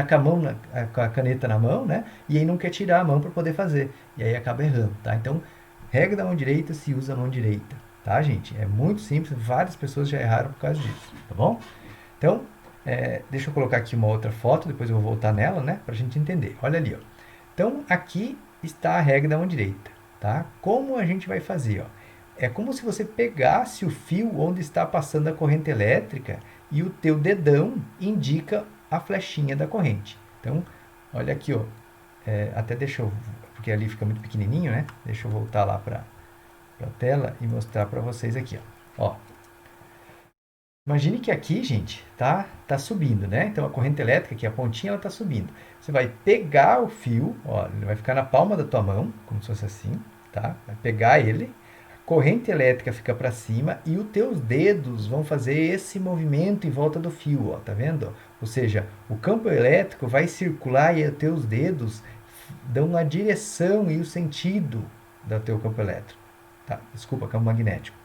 Speaker 1: com a mão com a caneta na mão, né? E aí não quer tirar a mão para poder fazer. E aí acaba errando, tá? Então, regra da mão direita se usa a mão direita, tá, gente? É muito simples, várias pessoas já erraram por causa disso, tá bom? Então, deixa eu colocar aqui uma outra foto, depois eu vou voltar nela, né? Para a gente entender. Olha ali, ó. Então, aqui está a regra da mão direita, tá? Como a gente vai fazer, ó? É como se você pegasse o fio onde está passando a corrente elétrica e o teu dedão indica a flechinha da corrente. Então, olha aqui, ó. Até deixa eu, porque ali fica muito pequenininho, né? Deixa eu voltar lá para a tela e mostrar para vocês aqui, ó. Ó, imagine que aqui, gente, tá subindo, né? Então a corrente elétrica, que é a pontinha, ela tá subindo. Você vai pegar o fio, ó, ele vai ficar na palma da tua mão, como se fosse assim, tá? Vai pegar ele, a corrente elétrica fica para cima e os teus dedos vão fazer esse movimento em volta do fio, ó, tá vendo? Ou seja, o campo elétrico vai circular e os teus dedos dão a direção e o sentido do teu campo elétrico, tá? Desculpa, campo magnético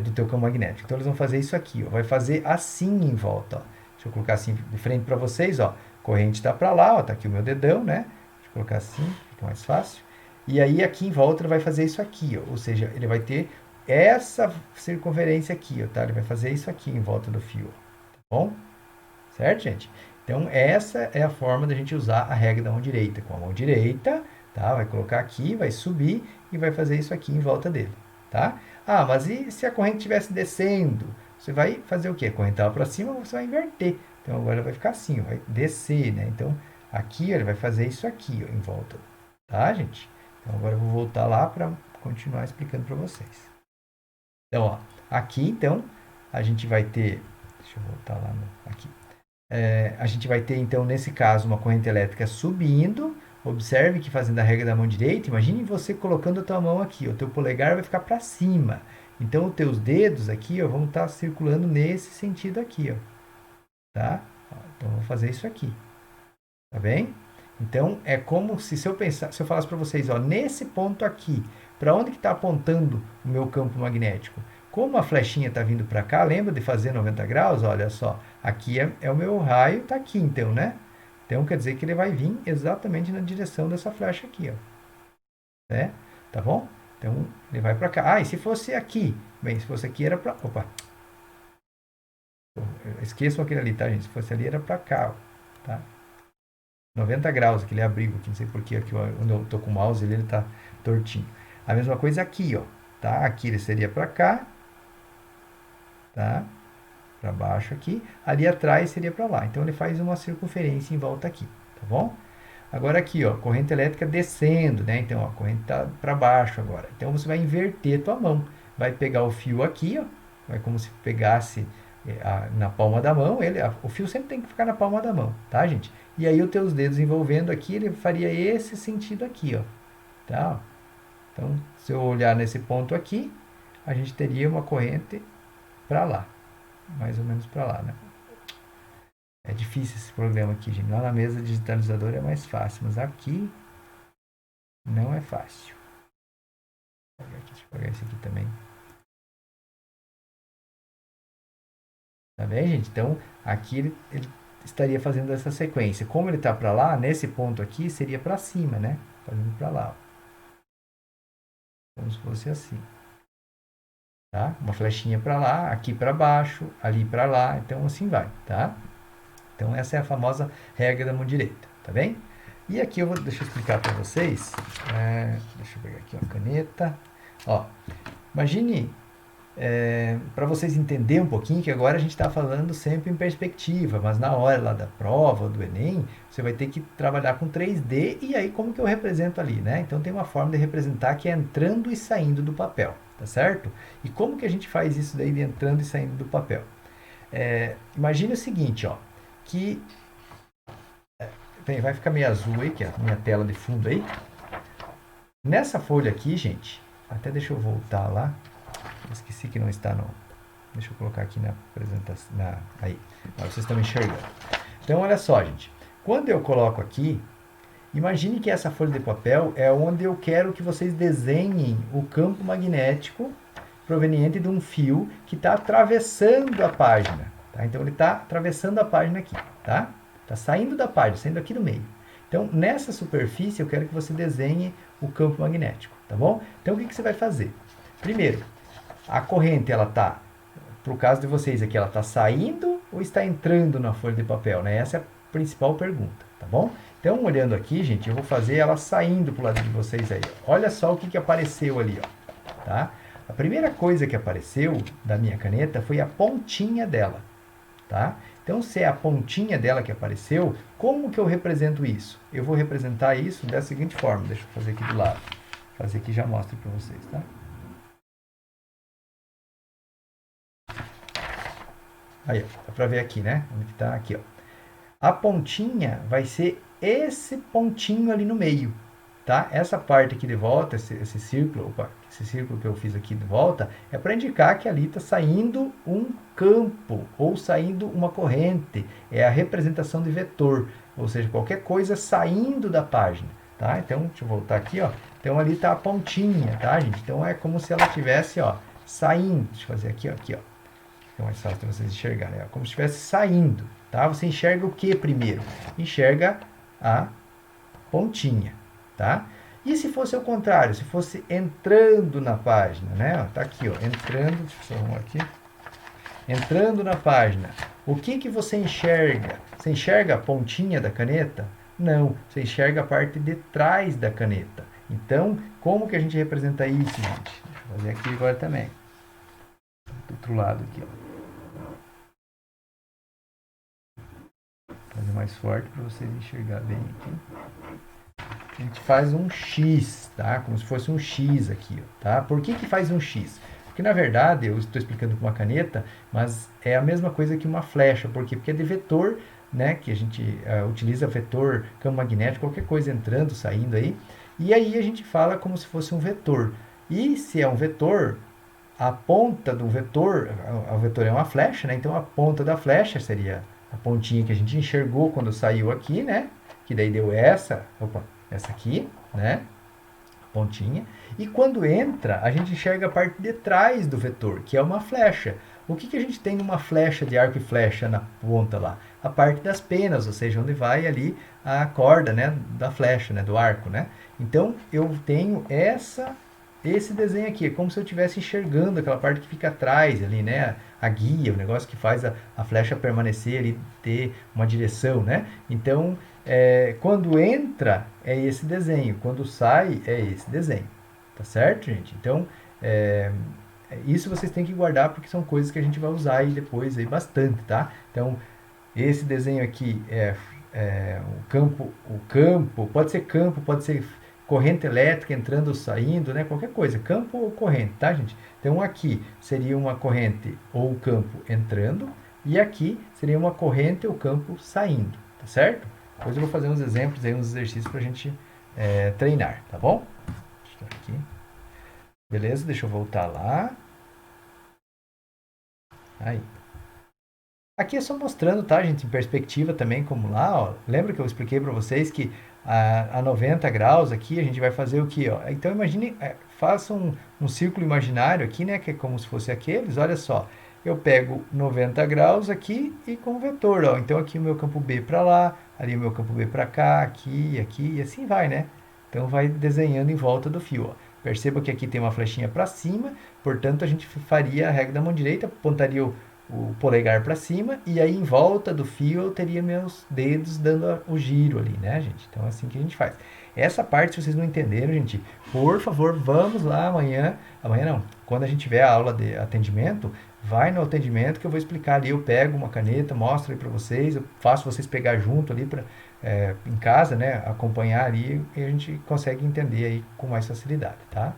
Speaker 1: do teu campo magnético. Então eles vão fazer isso aqui, ó, vai fazer assim em volta. Ó. Deixa eu colocar assim de frente para vocês, ó. Corrente está para lá, ó, tá aqui o meu dedão, né? Deixa eu colocar assim, fica mais fácil. E aí aqui em volta ele vai fazer isso aqui, ó, ou seja, ele vai ter essa circunferência aqui, ó, tá? Ele vai fazer isso aqui em volta do fio, tá bom? Certo, gente? Então essa é a forma da gente usar a regra da mão direita. Com a mão direita, tá? Vai colocar aqui, vai subir e vai fazer isso aqui em volta dele, tá? Mas e se a corrente estivesse descendo? Você vai fazer o quê? A corrente estava para cima, você vai inverter. Então agora vai ficar assim, vai descer, né? Então aqui ele vai fazer isso aqui, ó, em volta, tá, gente? Então agora eu vou voltar lá para continuar explicando para vocês. Então, ó, aqui então a gente vai ter, deixa eu voltar lá aqui. A gente vai ter então nesse caso uma corrente elétrica subindo, observe que fazendo a regra da mão direita, imagine você colocando a tua mão aqui, o teu polegar vai ficar para cima. Então, os teus dedos aqui, ó, vão estar circulando nesse sentido aqui, ó, tá? Então, vou fazer isso aqui, tá bem? Então, é como se eu pensar, se eu falasse para vocês, ó, nesse ponto aqui, para onde que está apontando o meu campo magnético? Como a flechinha está vindo para cá, lembra de fazer 90 graus? Olha só, aqui é o meu raio, está aqui então, né? Então, quer dizer que ele vai vir exatamente na direção dessa flecha aqui, ó. Né? Tá bom? Então, ele vai para cá. Ah, e se fosse aqui? Bem, se fosse aqui era para... Opa! Esqueçam aquele ali, tá, gente? Se fosse ali era para cá, ó, tá? 90 graus, aquele abrigo aqui, não sei porquê, aqui onde eu tô com o mouse, ele tá tortinho. A mesma coisa aqui, ó, tá? Aqui ele seria para cá, tá? Para baixo aqui. Ali atrás seria para lá. Então, ele faz uma circunferência em volta aqui, tá bom? Agora aqui, ó, corrente elétrica descendo, né? Então, ó, a corrente tá para baixo agora. Então, você vai inverter tua mão. Vai pegar o fio aqui, ó, vai como se pegasse na palma da mão. O fio sempre tem que ficar na palma da mão, tá, gente? E aí, os teus dedos envolvendo aqui, ele faria esse sentido aqui, ó, tá? Então, se eu olhar nesse ponto aqui, a gente teria uma corrente para lá, mais ou menos para lá, né? É difícil esse programa aqui, gente. Lá na mesa digitalizadora é mais fácil, mas aqui não é fácil. Deixa eu pegar esse aqui também. Tá bem, gente? Então, aqui ele estaria fazendo essa sequência. Como ele está para lá, nesse ponto aqui, seria para cima, né? Fazendo para lá. Como se fosse assim. Tá? Uma flechinha para lá, aqui para baixo, ali para lá. Então, assim vai, tá? Então, essa é a famosa regra da mão direita, tá bem? E aqui deixa eu explicar para vocês. Deixa eu pegar aqui uma caneta. Ó, imagine, para vocês entenderem um pouquinho, que agora a gente está falando sempre em perspectiva, mas na hora lá da prova, do Enem, você vai ter que trabalhar com 3D, e aí como que eu represento ali, né? Então tem uma forma de representar que é entrando e saindo do papel, tá certo? E como que a gente faz isso daí de entrando e saindo do papel? Imagine o seguinte, ó, que vai ficar meio azul aí, que é a minha tela de fundo aí. Nessa folha aqui, gente, até deixa eu voltar lá. Esqueci que não está no... Deixa eu colocar aqui na apresentação. Aí, agora vocês estão enxergando. Então, olha só, gente. Quando eu coloco aqui, imagine que essa folha de papel é onde eu quero que vocês desenhem o campo magnético proveniente de um fio que está atravessando a página. Tá? Então, ele está atravessando a página aqui, tá? Está saindo da página, saindo aqui do meio. Então, nessa superfície, eu quero que você desenhe o campo magnético, tá bom? Então, o que você vai fazer? Primeiro, a corrente, ela está, para o caso de vocês aqui, ela está saindo ou está entrando na folha de papel, né? Essa é a principal pergunta, tá bom? Então, olhando aqui, gente, eu vou fazer ela saindo para o lado de vocês aí. Olha só o que apareceu ali, ó, tá? A primeira coisa que apareceu da minha caneta foi a pontinha dela, tá? Então, se é a pontinha dela que apareceu, como que eu represento isso? Eu vou representar isso da seguinte forma. Deixa eu fazer aqui do lado. Vou fazer aqui e já mostro para vocês, tá? Aí, ó, dá para ver aqui, né? Onde que tá? Aqui, ó. A pontinha vai ser esse pontinho ali no meio, tá? Essa parte aqui de volta, esse círculo que eu fiz aqui de volta, é para indicar que ali está saindo um campo ou saindo uma corrente. É a representação de vetor, ou seja, qualquer coisa saindo da página, tá? Então, deixa eu voltar aqui, ó. Então, ali está a pontinha, tá, gente? Então, é como se ela estivesse, ó, saindo. Deixa eu fazer aqui, ó, aqui, ó. Fica mais fácil para vocês enxergarem. É como se estivesse saindo, tá? Você enxerga o que primeiro? Enxerga a pontinha, tá? E se fosse ao contrário, se fosse entrando na página, né? Tá aqui, ó, entrando, deixa eu arrumar aqui. Entrando na página, o que que você enxerga? Você enxerga a pontinha da caneta? Não, você enxerga a parte de trás da caneta. Então, como que a gente representa isso, gente? Deixa eu fazer aqui agora também. Do outro lado aqui, ó. Fazer mais forte para vocês enxergar bem aqui. A gente faz um X, tá? Como se fosse um X aqui, ó, tá? Por que faz um X? Porque, na verdade, eu estou explicando com uma caneta, mas é a mesma coisa que uma flecha. Por quê? Porque é de vetor né, que a gente utiliza vetor, campo magnético, qualquer coisa entrando, saindo aí, e aí a gente fala como se fosse um vetor. E se é um vetor, a ponta do vetor, o vetor é uma flecha, né? Então a ponta da flecha seria a pontinha que a gente enxergou quando saiu aqui, né? Que daí deu essa aqui, né? Pontinha. E quando entra, a gente enxerga a parte de trás do vetor, que é uma flecha. O que a gente tem numa flecha de arco e flecha na ponta lá? A parte das penas, ou seja, onde vai ali a corda, né, da flecha, né, do arco, né? Então eu tenho esse desenho aqui, é como se eu estivesse enxergando aquela parte que fica atrás ali, né? A guia, o negócio que faz a flecha permanecer ali, ter uma direção, né? Então, quando entra, é esse desenho. Quando sai, é esse desenho. Tá certo, gente? Então, é, isso vocês têm que guardar porque são coisas que a gente vai usar aí depois aí bastante, tá? Então, esse desenho aqui é pode ser campo, pode ser corrente elétrica entrando ou saindo, né? Qualquer coisa, campo ou corrente, tá, gente? Então aqui seria uma corrente ou campo entrando e aqui seria uma corrente ou campo saindo, tá certo? Depois eu vou fazer uns exemplos aí, uns exercícios para a gente treinar, tá bom? Aqui. Beleza, deixa eu voltar lá. Aí. Aqui é só mostrando, tá, gente, em perspectiva também, como lá, ó. Lembra que eu expliquei para vocês que a 90 graus aqui a gente vai fazer o que, ó? Então imagine, faça um círculo imaginário aqui, né, que é como se fosse aqueles, olha só. Eu pego 90 graus aqui e com o vetor, ó. Então aqui o meu campo B para lá, ali o meu campo B para cá, aqui e assim vai, né? Então vai desenhando em volta do fio, ó. Perceba que aqui tem uma flechinha para cima, portanto a gente faria a regra da mão direita, apontaria o polegar para cima e aí em volta do fio eu teria meus dedos dando o giro ali, né, gente? Então é assim que a gente faz. Essa parte, se vocês não entenderam, gente, por favor, vamos lá amanhã. Amanhã não, quando a gente tiver a aula de atendimento, vai no atendimento que eu vou explicar ali. Eu pego uma caneta, mostro aí para vocês, eu faço vocês pegar junto ali para em casa, né? Acompanhar ali e a gente consegue entender aí com mais facilidade, tá?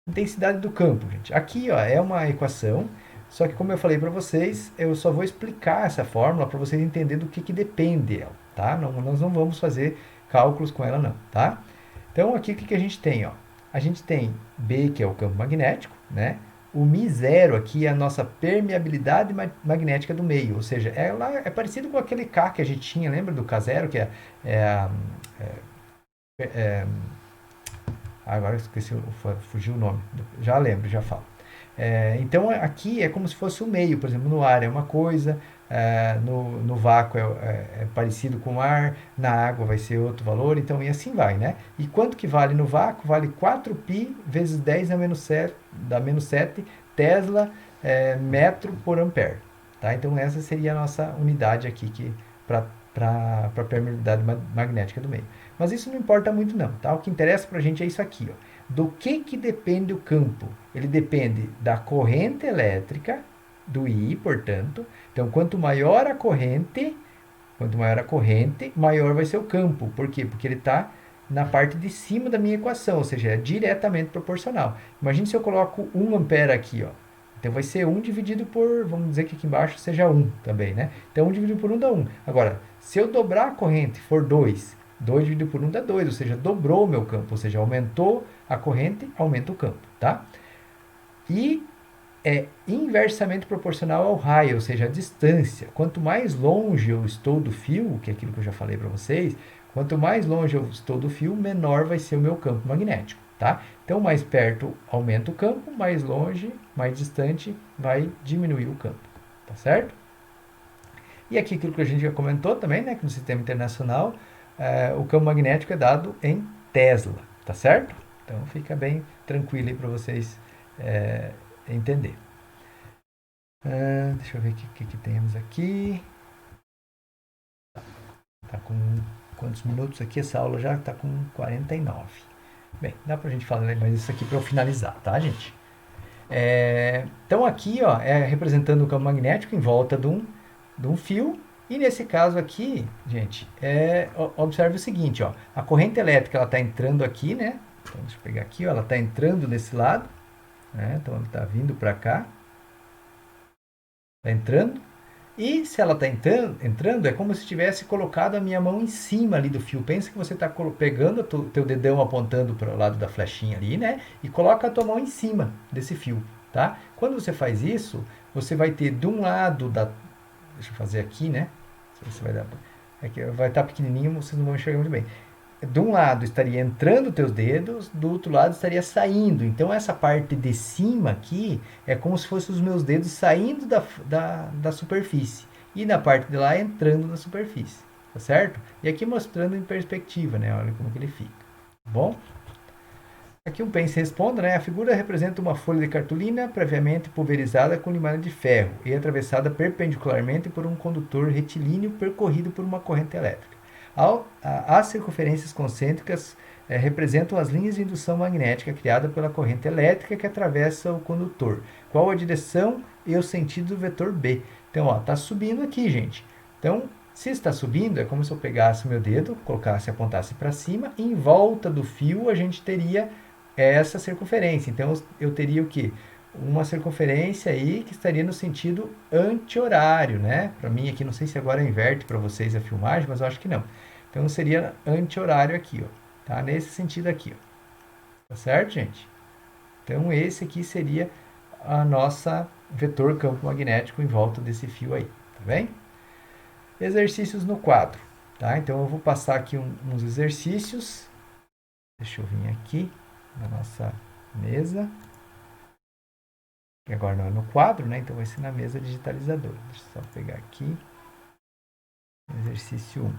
Speaker 1: Intensidade do campo, gente. Aqui, ó, é uma equação, só que como eu falei para vocês, eu só vou explicar essa fórmula para vocês entenderem do que depende ela, tá? Não, nós não vamos fazer cálculos com ela não, tá? Então aqui o que a gente tem, ó? A gente tem B, que é o campo magnético, né? O μ0 aqui é a nossa permeabilidade magnética do meio, ou seja, ela é parecido com aquele K que a gente tinha, lembra do K0, que é, é agora esqueci, fugiu o nome. Já lembro, já falo. Então aqui é como se fosse o meio, por exemplo, no ar é uma coisa, no vácuo é parecido com o ar, na água vai ser outro valor, então e assim vai, né? E quanto que vale no vácuo? Vale 4π vezes 10 da menos 7 Tesla metro por ampere. Tá? Então essa seria a nossa unidade aqui para a permeabilidade magnética do meio. Mas isso não importa muito não, tá? O que interessa para a gente é isso aqui, ó. Do que depende o campo? Ele depende da corrente elétrica, do I, portanto. Então, quanto maior a corrente, maior vai ser o campo. Por quê? Porque ele está na parte de cima da minha equação, ou seja, é diretamente proporcional. Imagine se eu coloco 1 ampere aqui, ó. Então vai ser 1 dividido por, vamos dizer que aqui embaixo seja 1 também, né? Então 1 dividido por 1 dá 1. Agora, se eu dobrar a corrente for 2, 2 dividido por 1 dá 2, ou seja, dobrou o meu campo, ou seja, aumentou a corrente, aumenta o campo, tá? E é inversamente proporcional ao raio, ou seja, a distância. Quanto mais longe eu estou do fio, que é aquilo que eu já falei para vocês, quanto mais longe eu estou do fio, menor vai ser o meu campo magnético, tá? Então, mais perto aumenta o campo, mais longe, mais distante, vai diminuir o campo, tá certo? E aqui aquilo que a gente já comentou também, né, que no sistema internacional o campo magnético é dado em Tesla, tá certo? Então fica bem tranquilo aí para vocês entender. Deixa eu ver o que temos aqui. Tá com quantos minutos aqui? Essa aula já está com 49. Bem, dá pra gente falar mais isso aqui para eu finalizar, tá, gente? Então aqui, ó, representando o campo magnético em volta de um fio. E nesse caso aqui, gente, observe o seguinte, ó, a corrente elétrica ela está entrando aqui, né? Então, deixa eu pegar aqui, ó, ela está entrando desse lado, né? Então ela está vindo para cá, está entrando. E se ela está entrando, é como se tivesse colocado a minha mão em cima ali do fio. Pensa que você está pegando o teu dedão apontando para o lado da flechinha ali, né? E coloca a tua mão em cima desse fio, tá? Quando você faz isso, você vai ter de um lado da... Deixa eu fazer aqui, né? Você vai dar... Aqui vai estar pequenininho, vocês não vão enxergar muito bem. De um lado estaria entrando teus dedos, do outro lado estaria saindo. Então essa parte de cima aqui é como se fossem os meus dedos saindo da superfície. E na parte de lá entrando na superfície. Tá certo? E aqui mostrando em perspectiva, né? Olha como que ele fica. Tá bom? Aqui um pense e responda, né? A figura representa uma folha de cartolina previamente pulverizada com limada de ferro e atravessada perpendicularmente por um condutor retilíneo percorrido por uma corrente elétrica. As circunferências concêntricas representam as linhas de indução magnética criada pela corrente elétrica que atravessa o condutor. Qual a direção e o sentido do vetor B? Então, ó, tá subindo aqui, gente. Então, se está subindo, é como se eu pegasse o meu dedo, colocasse e apontasse para cima, e em volta do fio a gente teria essa circunferência. Então, eu teria o quê? Uma circunferência aí que estaria no sentido anti-horário, né? Para mim aqui, não sei se agora inverte para vocês a filmagem, mas eu acho que não. Então, seria anti-horário aqui, ó. Tá? Nesse sentido aqui, ó. Tá certo, gente? Então, esse aqui seria a nossa vetor campo magnético em volta desse fio aí, tá bem? Exercícios no quadro, tá? Então, eu vou passar aqui uns exercícios. Deixa eu vir aqui na nossa mesa. E agora não é no quadro, né? Então vai ser na mesa digitalizadora. Deixa eu só pegar aqui. Exercício 1.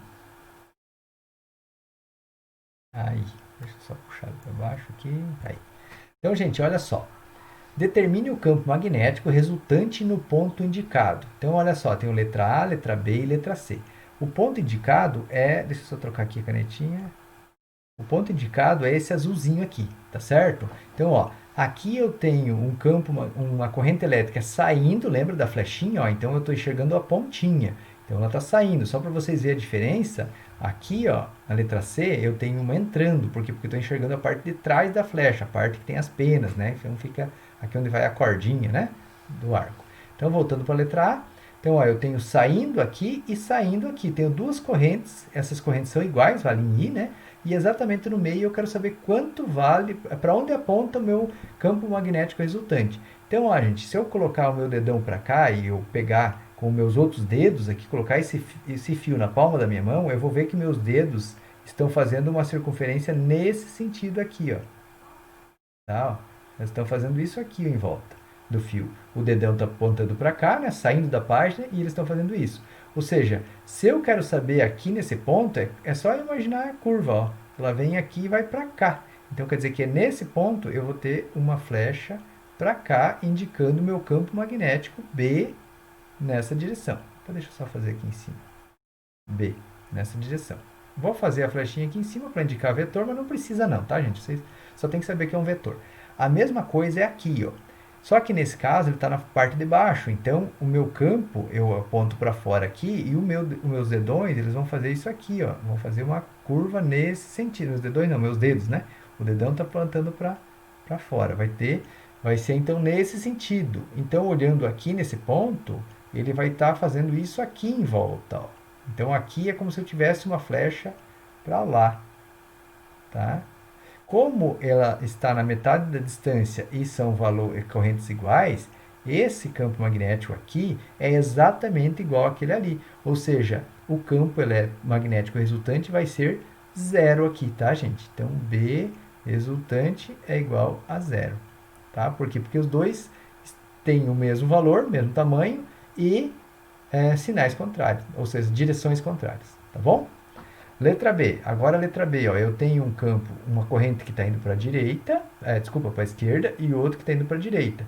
Speaker 1: Aí, deixa eu só puxar para baixo aqui. Aí. Então, gente, olha só. Determine o campo magnético resultante no ponto indicado. Então, olha só, tem o letra A, letra B e letra C. O ponto indicado é... Deixa eu só trocar aqui a canetinha. O ponto indicado é esse azulzinho aqui, tá certo? Então, ó, aqui eu tenho um campo, uma corrente elétrica saindo, lembra da flechinha? Ó, então eu estou enxergando a pontinha. Então ela está saindo. Só para vocês verem a diferença, aqui ó, na letra C eu tenho uma entrando. Por quê? Porque eu estou enxergando a parte de trás da flecha, a parte que tem as penas, né? Então fica aqui onde vai a cordinha, né? Do arco. Então voltando para a letra A. Então ó, eu tenho saindo aqui e saindo aqui. Tenho duas correntes, essas correntes são iguais, valem I, né? E exatamente no meio eu quero saber quanto vale, para onde aponta o meu campo magnético resultante. Então, ó, gente, se eu colocar o meu dedão para cá e eu pegar com meus outros dedos aqui, colocar esse fio na palma da minha mão, eu vou ver que meus dedos estão fazendo uma circunferência nesse sentido aqui, ó. Tá? Ó, eles estão fazendo isso aqui em volta do fio. O dedão está apontando para cá, né, saindo da página, e eles estão fazendo isso. Ou seja, se eu quero saber aqui nesse ponto, é só imaginar a curva, ó. Ela vem aqui e vai para cá. Então quer dizer que nesse ponto eu vou ter uma flecha para cá, indicando o meu campo magnético B nessa direção. Então deixa eu só fazer aqui em cima. B, nessa direção. Vou fazer a flechinha aqui em cima para indicar vetor, mas não precisa não, tá, gente? Vocês só tem que saber que é um vetor. A mesma coisa é aqui, ó. Só que nesse caso ele está na parte de baixo, então o meu campo eu aponto para fora aqui e os meus dedões eles vão fazer isso aqui, ó, vão fazer uma curva nesse sentido. Os dedões não, meus dedos, né? O dedão está apontando para fora, vai ser então nesse sentido. Então olhando aqui nesse ponto, ele vai estar fazendo isso aqui em volta, ó. Então aqui é como se eu tivesse uma flecha para lá, tá? Como ela está na metade da distância e são correntes iguais, esse campo magnético aqui é exatamente igual àquele ali. Ou seja, o campo magnético resultante vai ser zero aqui, tá, gente? Então, B resultante é igual a zero. Tá? Por quê? Porque os dois têm o mesmo valor, mesmo tamanho e sinais contrários, ou seja, direções contrárias. Tá bom? Letra B. Agora a letra B, ó, eu tenho um campo, uma corrente que está indo para a direita, para a esquerda, e outro que está indo para a direita.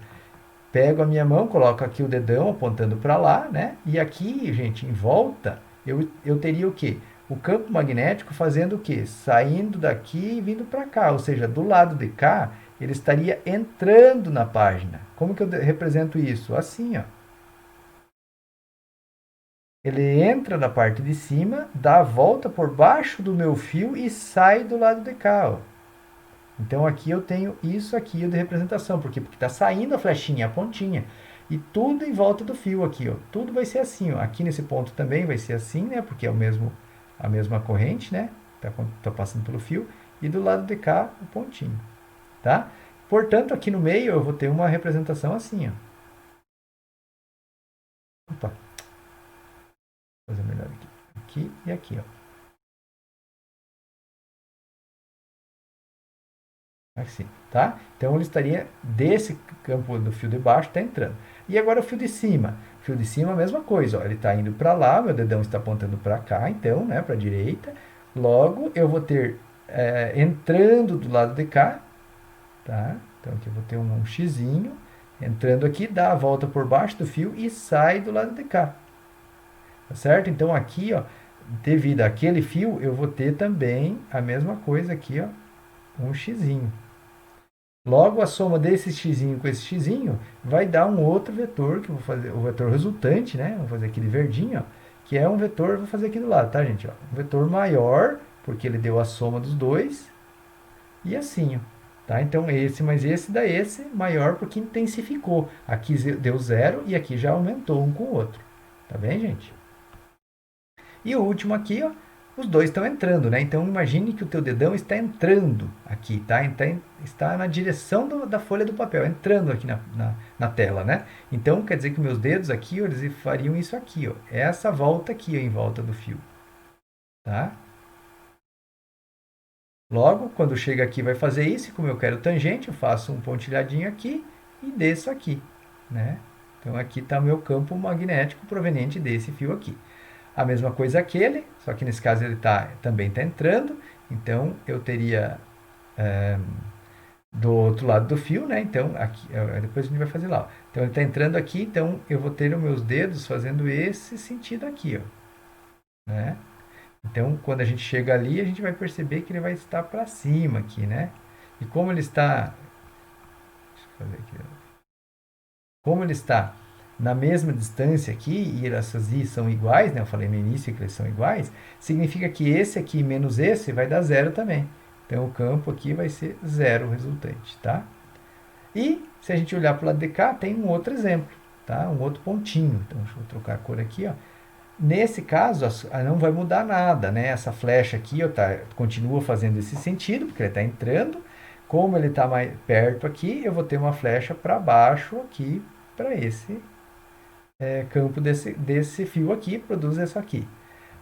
Speaker 1: Pego a minha mão, coloco aqui o dedão apontando para lá, né? E aqui, gente, em volta, eu teria o quê? O campo magnético fazendo o quê? Saindo daqui e vindo para cá. Ou seja, do lado de cá, ele estaria entrando na página. Como que eu represento isso? Assim, ó. Ele entra na parte de cima, dá a volta por baixo do meu fio e sai do lado de cá, ó. Então aqui eu tenho isso aqui de representação. Por quê? Porque está saindo a flechinha, a pontinha. E tudo em volta do fio aqui, ó. Tudo vai ser assim, ó. Aqui nesse ponto também vai ser assim, né? Porque é a mesma corrente, né? Tá passando pelo fio. E do lado de cá, o pontinho, tá? Portanto, aqui no meio eu vou ter uma representação assim, ó. Opa, vou fazer melhor aqui. Aqui e aqui, ó. Assim, tá? Então ele estaria desse campo do fio de baixo, está entrando. E agora o fio de cima. O fio de cima, a mesma coisa, ó. Ele está indo para lá, meu dedão está apontando para cá, então, né, para a direita. Logo, eu vou ter entrando do lado de cá, tá? Então aqui eu vou ter um xizinho entrando aqui, dá a volta por baixo do fio e sai do lado de cá, tá certo? Então aqui, ó, devido àquele fio, eu vou ter também a mesma coisa aqui, ó, um xizinho. Logo, a soma desse x com esse x vai dar um outro vetor, que eu vou fazer, o vetor resultante, né? Vou fazer aqui de verdinho, ó, que é um vetor, vou fazer aqui do lado, tá, gente? Ó, um vetor maior, porque ele deu a soma dos dois, e assim, ó, tá? Então, esse mais esse dá esse, maior porque intensificou. Aqui deu zero e aqui já aumentou um com o outro. Tá bem, gente? E o último aqui, ó, os dois estão entrando, né? Então imagine que o teu dedão está entrando aqui, tá? Então, está na direção da folha do papel, entrando aqui na tela, né? Então quer dizer que meus dedos aqui, ó, eles fariam isso aqui, ó. Essa volta aqui, ó, em volta do fio, tá? Logo, quando chega aqui vai fazer isso, e como eu quero tangente, eu faço um pontilhadinho aqui e desço aqui, né? Então aqui está o meu campo magnético proveniente desse fio aqui. A mesma coisa aquele, só que nesse caso ele também está entrando, então eu teria do outro lado do fio, né? Então, aqui, depois a gente vai fazer lá. Ó. Então ele está entrando aqui, então eu vou ter os meus dedos fazendo esse sentido aqui, ó, né? Então, quando a gente chega ali, a gente vai perceber que ele vai estar para cima aqui, né? E como ele está, deixa eu fazer aqui, como ele está na mesma distância aqui, e essas i são iguais, né? Eu falei no início que eles são iguais, significa que esse aqui menos esse vai dar zero também. Então, o campo aqui vai ser zero resultante, tá? E, se a gente olhar para o lado de cá, tem um outro exemplo, tá? Um outro pontinho. Então, deixa eu trocar a cor aqui, ó. Nesse caso, não vai mudar nada, né? Essa flecha aqui, ó, continua fazendo esse sentido, porque ele está entrando. Como ele está mais perto aqui, eu vou ter uma flecha para baixo aqui, para esse campo desse fio aqui, produz isso aqui.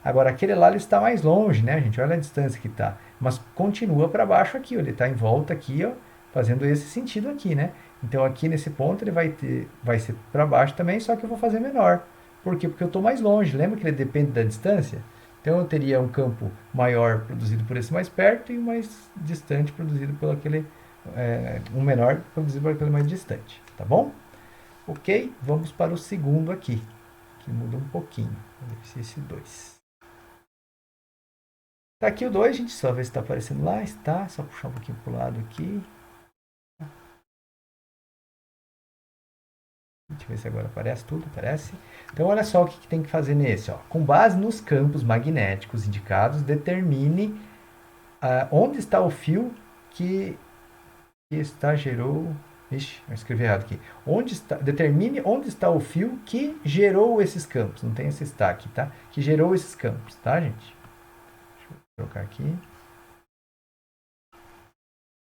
Speaker 1: Agora, aquele lá ele está mais longe, né, gente? Olha a distância que está. Mas continua para baixo aqui, ó. Ele está em volta aqui, ó, fazendo esse sentido aqui, né? Então, aqui nesse ponto, ele vai ser para baixo também, só que eu vou fazer menor. Por quê? Porque eu estou mais longe. Lembra que ele depende da distância? Então, eu teria um campo maior produzido por esse mais perto e um mais distante produzido por aquele... um menor produzido por aquele mais distante. Tá bom? Ok, vamos para o segundo aqui, que muda um pouquinho. Vamos ver esse 2. Tá aqui o 2, a gente só vê se está aparecendo lá. Está, só puxar um pouquinho para o lado aqui. Deixa eu ver se agora aparece tudo, aparece. Então, olha só o que tem que fazer nesse. Ó. Com base nos campos magnéticos indicados, determine onde está o fio que gerou... Ixi, eu escrevi errado aqui. Determine onde está o fio que gerou esses campos. Não tem esse está aqui, tá? Que gerou esses campos, tá, gente? Deixa eu trocar aqui.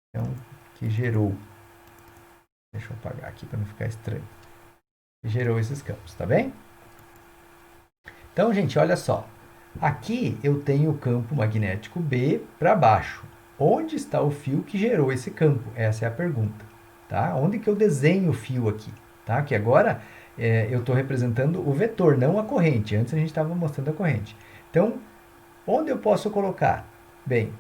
Speaker 1: Então, que gerou. Deixa eu apagar aqui para não ficar estranho. Que gerou esses campos, tá bem? Então, gente, olha só. Aqui eu tenho o campo magnético B para baixo. Onde está o fio que gerou esse campo? Essa é a pergunta. Tá? Onde que eu desenho o fio aqui? Tá? Que agora eu estou representando o vetor, não a corrente. Antes a gente estava mostrando a corrente. Então, onde eu posso colocar? Bem,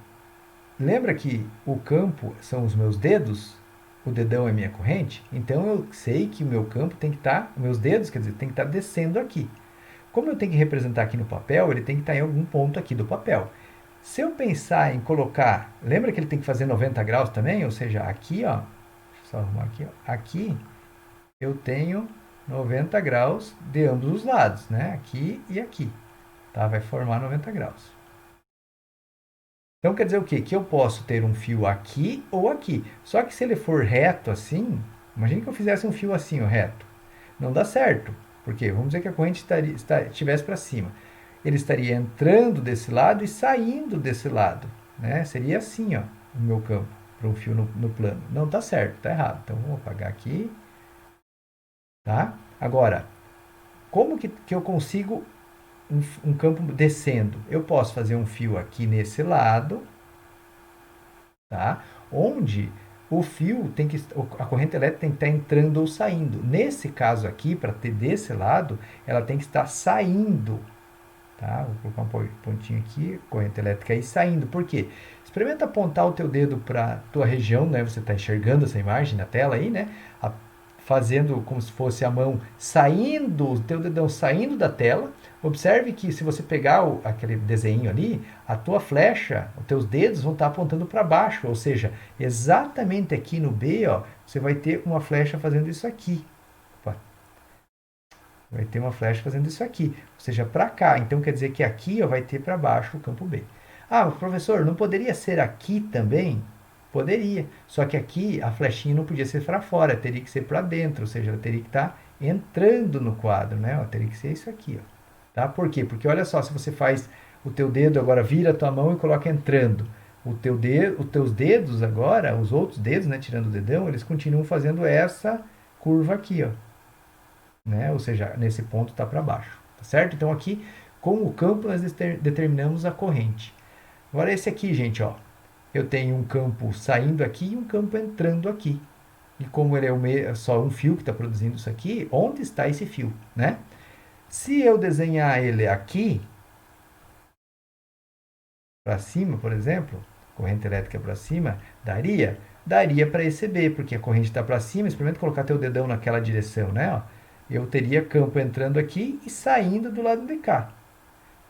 Speaker 1: lembra que o campo são os meus dedos? O dedão é minha corrente? Então eu sei que o meu campo tem que estar, meus dedos, quer dizer, tem que estar descendo aqui. Como eu tenho que representar aqui no papel, ele tem que estar em algum ponto aqui do papel. Se eu pensar em colocar, lembra que ele tem que fazer 90 graus também? Ou seja, aqui, ó, deixa eu só arrumar aqui, ó, aqui eu tenho 90 graus de ambos os lados, né? Aqui e aqui, tá? Vai formar 90 graus. Então quer dizer o quê? Que eu posso ter um fio aqui ou aqui. Só que se ele for reto assim, imagine que eu fizesse um fio assim, ó, reto. não dá certo. Por quê? Vamos dizer que a corrente estivesse para cima. Ele estaria entrando desse lado e saindo desse lado, né? Seria assim, ó, o meu campo para um fio no plano. Não está certo, está errado. Então, vou apagar aqui, tá? Agora, como que eu consigo um campo descendo? Eu posso fazer um fio aqui nesse lado, tá? Onde o fio tem que, a corrente elétrica tem que estar entrando ou saindo. Nesse caso aqui, para ter desse lado, ela tem que estar saindo, tá? Vou colocar um pontinho aqui, corrente elétrica aí saindo. Por quê? Experimenta apontar o teu dedo para a tua região, né? Você está enxergando essa imagem na tela aí, né? Fazendo como se fosse a mão saindo, o teu dedão saindo da tela. Observe que se você pegar aquele desenho ali, a tua flecha, os teus dedos vão estar apontando para baixo, ou seja, exatamente aqui no B, ó, você vai ter uma flecha fazendo isso aqui. Opa. Vai ter uma flecha fazendo isso aqui, ou seja, para cá. Então quer dizer que aqui ó, vai ter para baixo o campo B. Ah, professor, não poderia ser aqui também? Poderia, só que aqui a flechinha não podia ser para fora, teria que ser para dentro, ou seja, ela teria que estar entrando no quadro, né? Ó, teria que ser isso aqui, ó. Tá? Por quê? Porque olha só, se você faz o teu dedo agora, vira a tua mão e coloca entrando. Os teus dedos agora, os outros dedos, né, tirando o dedão, eles continuam fazendo essa curva aqui, ó. Né? Ou seja, nesse ponto está para baixo, tá certo? Então aqui, com o campo, nós determinamos a corrente. Agora esse aqui, gente, ó, eu tenho um campo saindo aqui e um campo entrando aqui. E como ele é só um fio que está produzindo isso aqui, onde está esse fio, né? Se eu desenhar ele aqui, para cima, por exemplo, corrente elétrica para cima, daria para esse B, porque a corrente está para cima, experimenta colocar teu dedão naquela direção, né? Ó. Eu teria campo entrando aqui e saindo do lado de cá.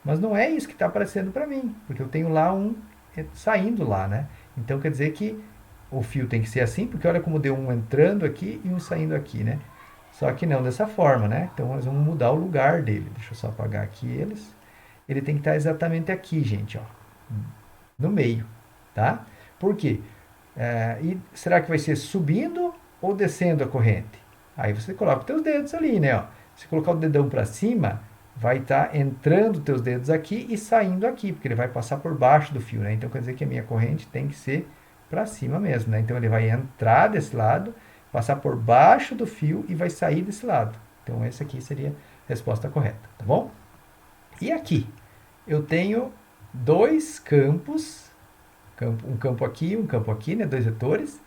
Speaker 1: Mas não é isso que está aparecendo para mim, porque eu tenho lá um saindo lá, né? Então quer dizer que o fio tem que ser assim, porque olha como deu um entrando aqui e um saindo aqui, né? Só que não dessa forma, né? Então nós vamos mudar o lugar dele. Deixa eu só apagar aqui eles. Ele tem que estar exatamente aqui, gente, ó, no meio, tá? Por quê? E será que vai ser subindo ou descendo a corrente? Aí você coloca os teus dedos ali, né? Ó. Se colocar o dedão para cima, vai estar entrando teus dedos aqui e saindo aqui, porque ele vai passar por baixo do fio, né? Então quer dizer que a minha corrente tem que ser para cima mesmo, né? Então ele vai entrar desse lado, passar por baixo do fio e vai sair desse lado. Então essa aqui seria a resposta correta, tá bom? E aqui eu tenho dois campos, um campo aqui, né? Dois vetores,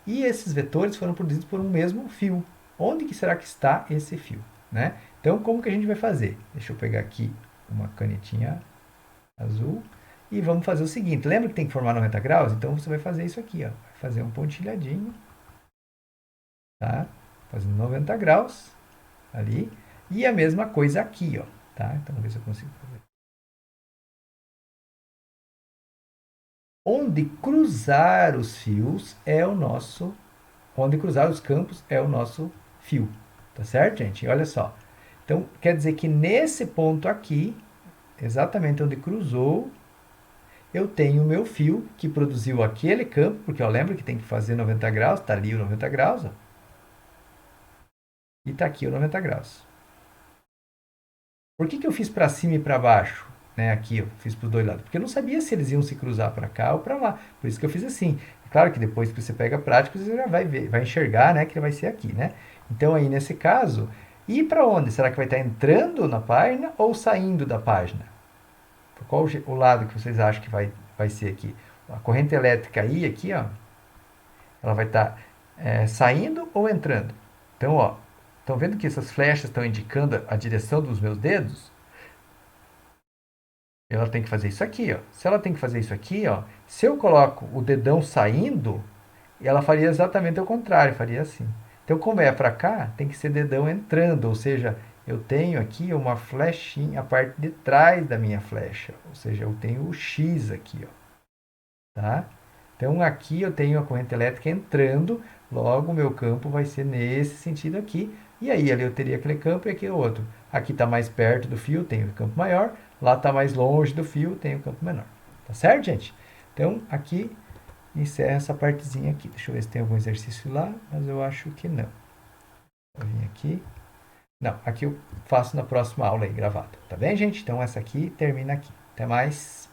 Speaker 1: e esses vetores foram produzidos por um mesmo fio. Onde que será que está esse fio, né? Então, como que a gente vai fazer? Deixa eu pegar aqui uma canetinha azul e vamos fazer o seguinte. Lembra que tem que formar 90 graus? Então, você vai fazer isso aqui, ó. Vai fazer um pontilhadinho, tá? Fazendo 90 graus ali. E a mesma coisa aqui, ó, tá? Então, vamos ver se eu consigo fazer. Onde cruzar os fios é o nosso... Onde cruzar os campos é o nosso fio, tá certo, gente? Olha só. Então, quer dizer que nesse ponto aqui, exatamente onde cruzou, eu tenho o meu fio que produziu aquele campo, porque ó, lembra que tem que fazer 90 graus, tá ali o 90 graus, ó, e tá aqui o 90 graus. Por que eu fiz para cima e para baixo? Né, aqui eu fiz para os dois lados, porque eu não sabia se eles iam se cruzar para cá ou para lá, por isso que eu fiz assim. É claro que depois que você pega a prática, você já vai ver, vai enxergar, né, que vai ser aqui, né? Então aí nesse caso, ir para onde? Será que vai estar entrando na página ou saindo da página? Qual o lado que vocês acham que vai ser aqui? A corrente elétrica aí, aqui, ó, ela vai estar saindo ou entrando? Então, ó, estão vendo que essas flechas estão indicando a direção dos meus dedos? Ela tem que fazer isso aqui, ó. Se ela tem que fazer isso aqui, ó, se eu coloco o dedão saindo, ela faria exatamente o contrário, faria assim. Então, como é para cá, tem que ser dedão entrando, ou seja, eu tenho aqui uma flechinha, a parte de trás da minha flecha, ou seja, eu tenho o X aqui, ó, tá? Então, aqui eu tenho a corrente elétrica entrando, logo o meu campo vai ser nesse sentido aqui, e aí ali eu teria aquele campo e aqui o outro. Aqui está mais perto do fio, tem o campo maior, lá está mais longe do fio, tem o campo menor. Tá certo, gente? Então, aqui encerra essa partezinha aqui. Deixa eu ver se tem algum exercício lá, mas eu acho que não. Vou vir aqui. Não, aqui eu faço na próxima aula aí, gravada. Tá bem, gente? Então essa aqui termina aqui. Até mais.